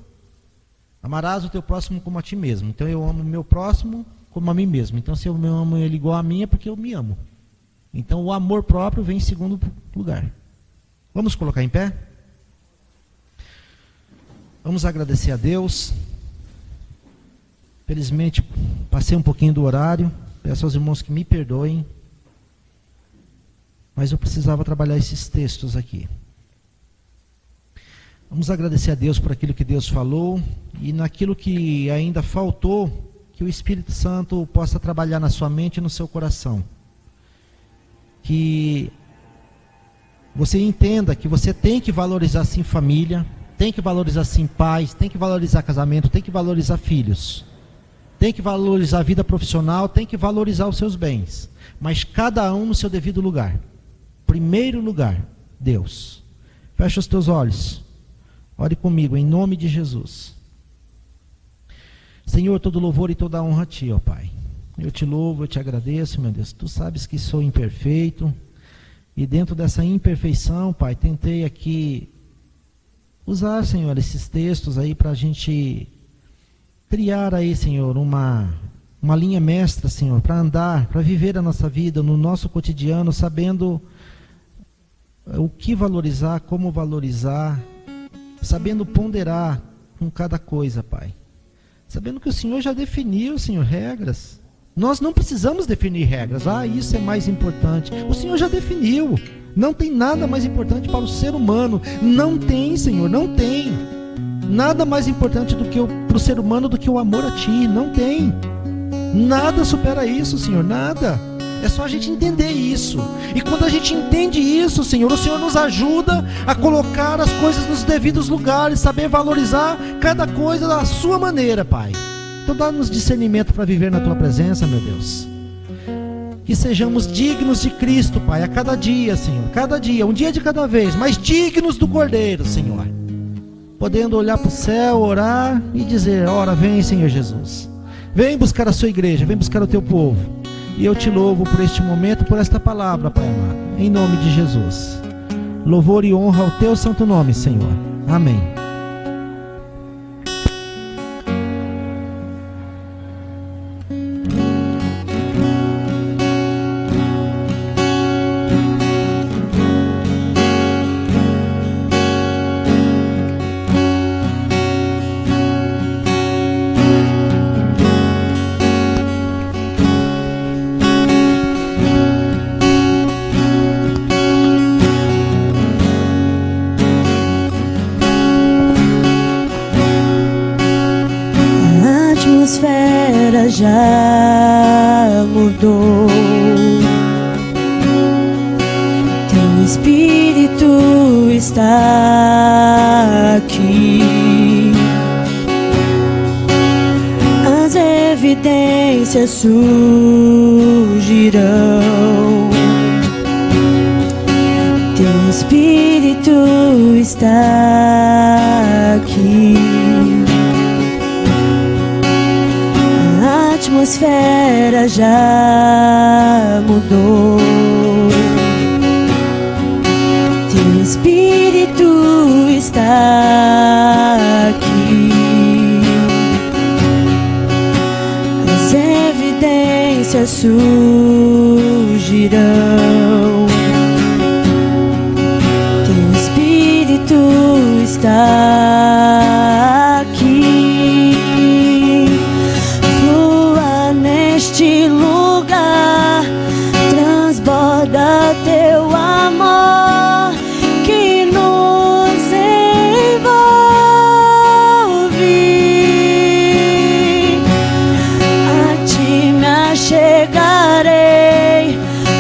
amarás o teu próximo como a ti mesmo. Então eu amo o meu próximo como a mim mesmo. Então se eu amo ele igual a mim, é porque eu me amo. Então o amor próprio vem em segundo lugar. Vamos colocar em pé? Vamos agradecer a Deus. Felizmente passei um pouquinho do horário. Peço aos irmãos que me perdoem. Mas eu precisava trabalhar esses textos aqui. Vamos agradecer a Deus por aquilo que Deus falou. E naquilo que ainda faltou, que o Espírito Santo possa trabalhar na sua mente e no seu coração. Que você entenda que você tem que valorizar sim família, tem que valorizar sim pais, tem que valorizar casamento, tem que valorizar filhos, tem que valorizar a vida profissional, tem que valorizar os seus bens. Mas cada um no seu devido lugar. Primeiro lugar, Deus. Fecha os teus olhos. Ore comigo, em nome de Jesus. Senhor, todo louvor e toda honra a Ti, ó Pai. Eu te louvo, eu te agradeço, meu Deus. Tu sabes que sou imperfeito. E dentro dessa imperfeição, Pai, tentei aqui usar, Senhor, esses textos aí para a gente criar aí, Senhor, uma linha mestra, Senhor, para andar, para viver a nossa vida no nosso cotidiano, sabendo o que valorizar, como valorizar, sabendo ponderar com cada coisa, Pai. Sabendo que o Senhor já definiu, Senhor, regras. Nós não precisamos definir regras. Isso é mais importante. O Senhor já definiu. Não tem nada mais importante para o ser humano. Não tem, Senhor, não tem. Nada mais importante para o ser humano do que o amor a Ti. Não tem. Nada supera isso, Senhor, nada. É só a gente entender isso. E quando a gente entende isso, Senhor, o Senhor nos ajuda a colocar as coisas nos devidos lugares, saber valorizar cada coisa da sua maneira, Pai. Então dá-nos discernimento para viver na Tua presença, meu Deus. Que sejamos dignos de Cristo, Pai, a cada dia, Senhor. Cada dia, um dia de cada vez, mas dignos do Cordeiro, Senhor. Podendo olhar para o céu, orar e dizer: ora, vem, Senhor Jesus. Vem buscar a sua igreja, vem buscar o Teu povo. E eu te louvo por este momento, por esta palavra, Pai amado, em nome de Jesus. Louvor e honra ao Teu santo nome, Senhor. Amém. Já mudou. Teu Espírito está aqui. As evidências surgirão. Teu Espírito está aqui. A atmosfera já mudou. Teu Espírito está aqui. As evidências surgirão. Teu Espírito está aqui. Flua neste lugar, transborda teu amor que nos envolve. A ti me achegarei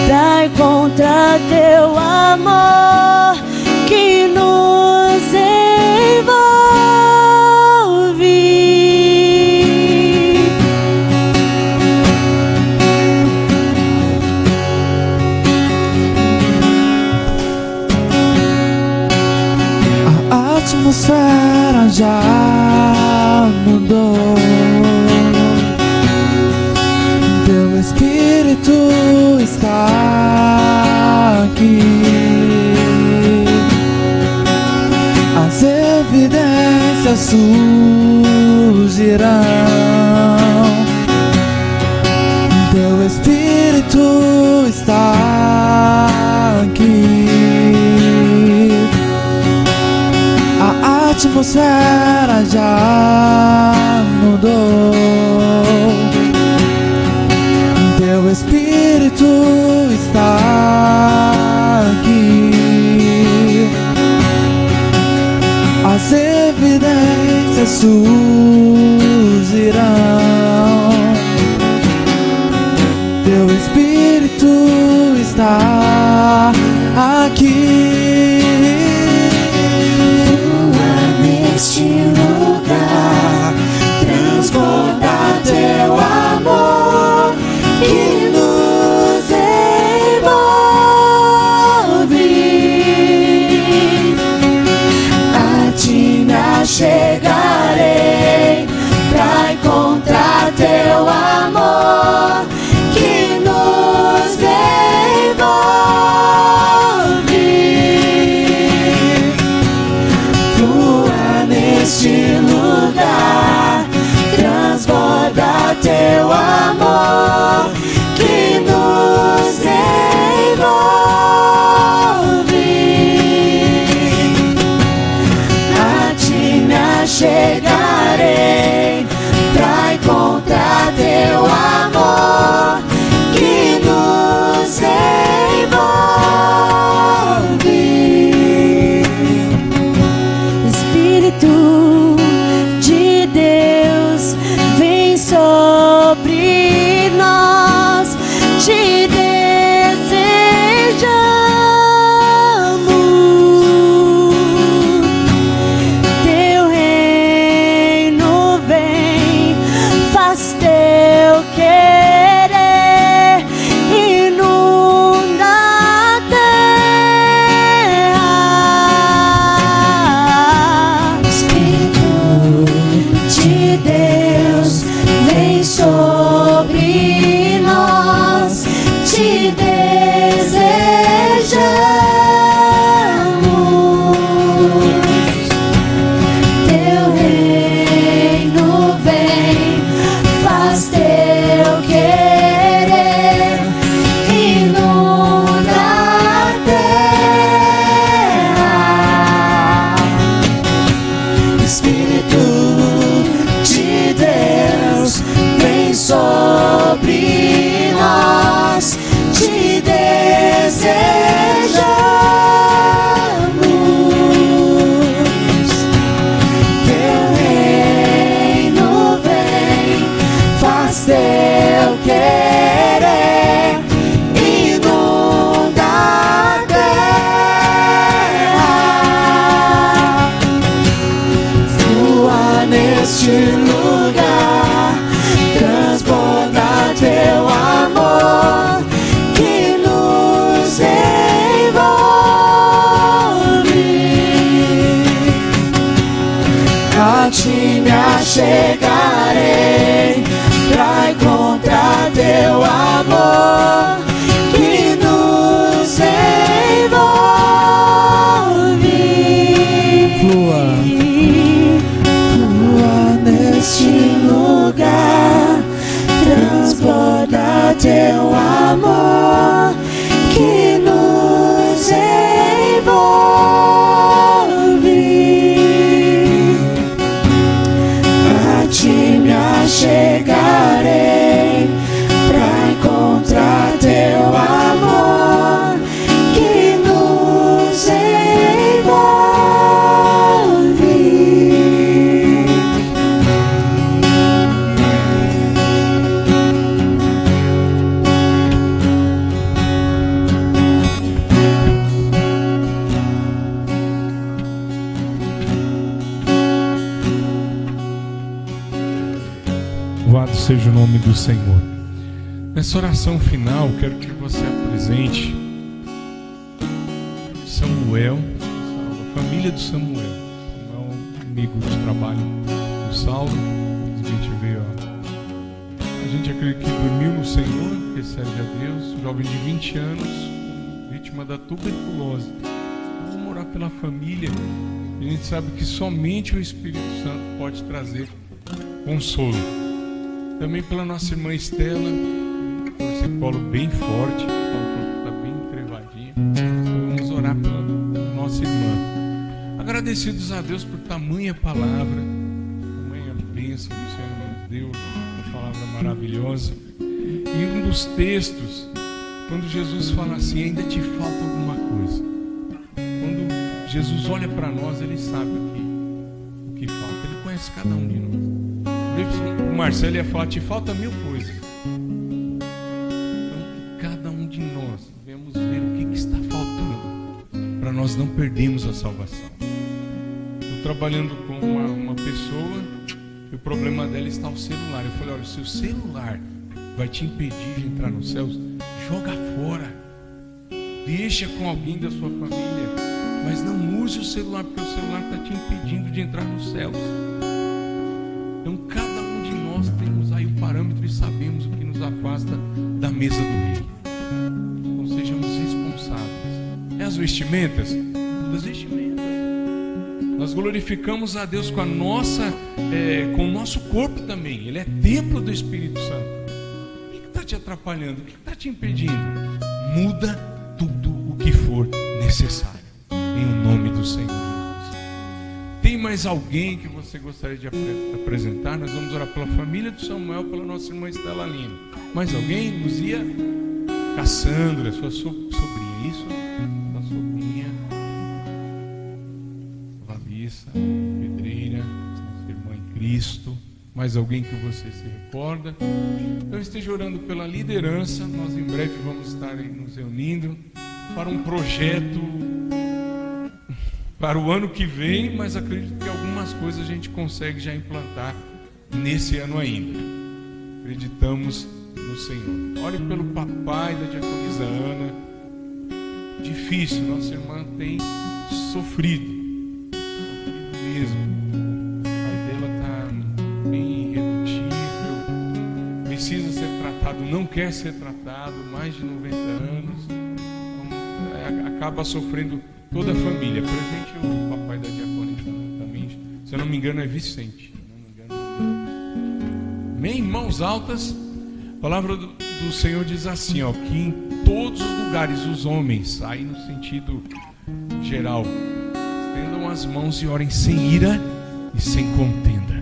pra encontrar teu amor que nos envolve. A atmosfera já mudou. Teu Espírito está aqui. As evidências surgirão. Teu Espírito está aqui. A atmosfera já mudou. Teu Espírito está aqui. As evidências surgirão. Teu Espírito está aqui. Neste lugar, transborda teu amor que nos envolve. A ti me achegarei pra encontrar teu amor que nos envolve. Flua neste lugar, transborda teu amor que nos envolve. A ti me achegarei pra encontrar teu amor que nos envolve. Espírito de Deus, vem sobre nós, te desejamos. Teu reino vem, faz teu querer, inunda a terra. Espírito de Deus, vem sobre nós, te desejamos. Teu reino vem, faz teu querer, inunda a terra. Espírito de Deus, vem sobre nós, te desejamos. Teu reino vem, faz teu querer, inunda a terra. teu amor que nos envolve. A ti me achegarei pra encontrar teu amor que nos envolve. Louvado seja o nome do Senhor. Nessa oração final, quero que você apresente Samuel, a família do Samuel. Samuel, amigo de trabalho do Saulo. A gente veio, a gente acredita que dormiu no Senhor, recebe a Deus. Jovem de 20 anos, vítima da tuberculose. Vamos orar pela família. A gente sabe que somente o Espírito Santo pode trazer consolo. Também pela nossa irmã Estela, torcicolo bem forte, está bem entrevadinha. Vamos orar pela nossa irmã. Agradecidos a Deus por tamanha palavra, tamanha bênção que o Senhor nos deu, uma palavra maravilhosa. E um dos textos, quando Jesus fala assim, ainda te falta alguma coisa. Quando Jesus olha para nós, Ele sabe o que falta. Ele conhece cada um de nós. O Marcelo ia falar, te falta 1000 coisas. Então, cada um de nós devemos ver o que está faltando para nós não perdermos a salvação. Estou trabalhando com uma pessoa e o problema dela está o celular. Eu falei, olha, se o celular vai te impedir de entrar nos céus, joga fora. Deixa com alguém da sua família, mas não use o celular, porque o celular está te impedindo de entrar nos céus. Então cada um de nós temos aí o parâmetro e sabemos o que nos afasta da mesa do rei. Então sejamos responsáveis. É as vestimentas? Das vestimentas. Nós glorificamos a Deus com a nossa, com o nosso corpo também. Ele é templo do Espírito Santo. O que está te atrapalhando? O que está te impedindo? Muda tudo o que for necessário. Em o nome do Senhor Jesus. Tem mais alguém que você gostaria de apresentar? Nós vamos orar pela família do Samuel, pela nossa irmã Estela Lima. Mais alguém? Luzia? Cassandra, sua sobrinha, isso? Sua sobrinha. Valissa, Pedreira, nossa irmã em Cristo. Mais alguém que você se recorda? Então esteja orando pela liderança. Nós em breve vamos estar nos reunindo para um projeto para o ano que vem, mas acredito que algumas coisas a gente consegue já implantar nesse ano ainda. Acreditamos no Senhor. Ore pelo papai da diaconisa Ana. Difícil, nossa irmã tem sofrido mesmo. O pai dela está bem irredutível, precisa ser tratado, não quer ser tratado, mais de 90 anos, então, acaba sofrendo toda a família. Presente o papai da diaconisa também, se eu não me engano é Vicente. Amém? Mãos altas. A palavra do Senhor diz assim, ó, que em todos os lugares os homens, aí no sentido geral, estendam as mãos e orem sem ira e sem contenda.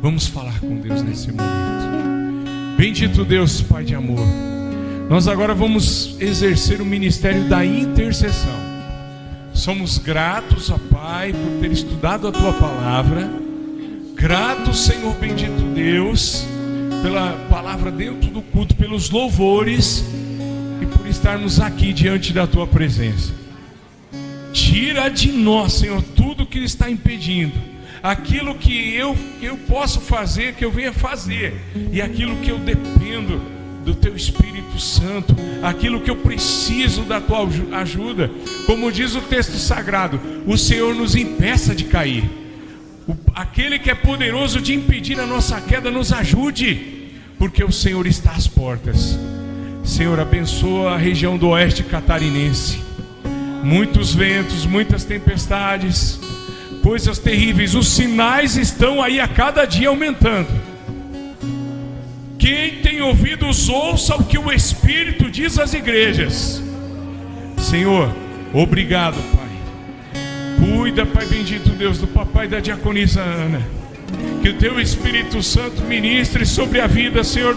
Vamos falar com Deus nesse momento. Bendito Deus, Pai de amor, nós agora vamos exercer o ministério da intercessão. Somos gratos, ó Pai, por ter estudado a Tua palavra. Gratos, Senhor bendito Deus, pela palavra dentro do culto, pelos louvores e por estarmos aqui diante da Tua presença. Tira de nós, Senhor, tudo que está impedindo, aquilo que eu posso fazer, que eu venha fazer, e aquilo que eu dependo do Teu Espírito Santo, aquilo que eu preciso da Tua ajuda. Como diz o texto sagrado, o Senhor nos impeça de cair. Aquele que é poderoso de impedir a nossa queda, nos ajude, porque o Senhor está às portas. Senhor, abençoa a região do oeste catarinense. Muitos ventos, muitas tempestades, coisas terríveis. Os sinais estão aí a cada dia aumentando. Que Quem tem ouvidos, ouça o que o Espírito diz às igrejas. Senhor, obrigado, Pai. Cuida, Pai bendito Deus, do papai e da diaconisa Ana. Que o Teu Espírito Santo ministre sobre a vida, Senhor,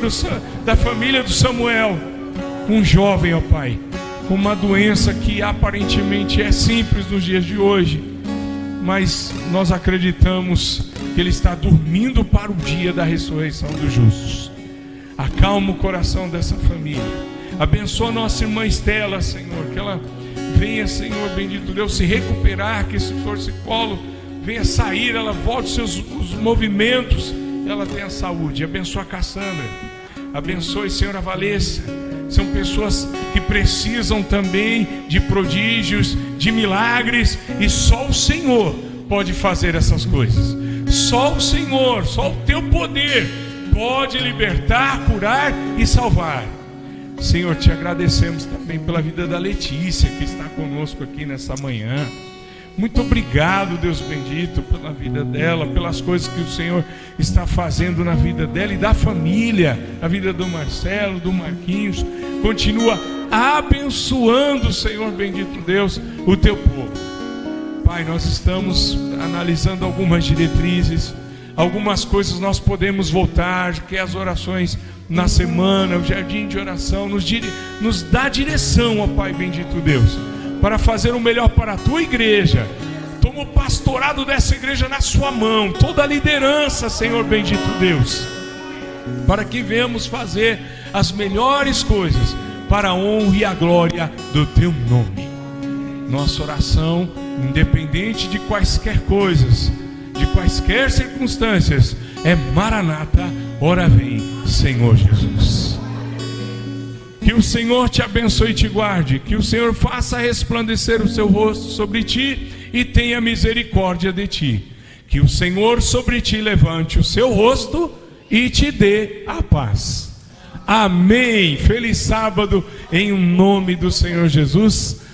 da família do Samuel. Um jovem, ó Pai, com uma doença que aparentemente é simples nos dias de hoje, mas nós acreditamos que ele está dormindo para o dia da ressurreição dos justos. Acalma o coração dessa família. Abençoa a nossa irmã Estela, Senhor, que ela venha, Senhor bendito Deus, se recuperar, que esse torcicolo venha sair, ela volte os movimentos, ela tenha saúde. Abençoa a Cassandra, abençoe, Senhor, a Valessa. São pessoas que precisam também de prodígios, de milagres, e só o Senhor pode fazer essas coisas. Só o Senhor, só o Teu poder pode libertar, curar e salvar. Senhor, Te agradecemos também pela vida da Letícia, que está conosco aqui nessa manhã. Muito obrigado, Deus bendito, pela vida dela, pelas coisas que o Senhor está fazendo na vida dela e da família, a vida do Marcelo, do Marquinhos. Continua abençoando, Senhor bendito Deus, o Teu povo. Pai, nós estamos analisando algumas diretrizes, algumas coisas nós podemos voltar, que é as orações na semana, o jardim de oração, nos dá direção, ó Pai bendito Deus, para fazer o melhor para a Tua igreja. Toma o pastorado dessa igreja na Sua mão, toda a liderança, Senhor bendito Deus, para que venhamos fazer as melhores coisas para a honra e a glória do Teu nome. Nossa oração, independente de quaisquer coisas, de quaisquer circunstâncias, é Maranata, ora vem, Senhor Jesus. Que o Senhor te abençoe e te guarde, que o Senhor faça resplandecer o seu rosto sobre ti e tenha misericórdia de ti. Que o Senhor sobre ti levante o seu rosto e te dê a paz. Amém. Feliz sábado em nome do Senhor Jesus.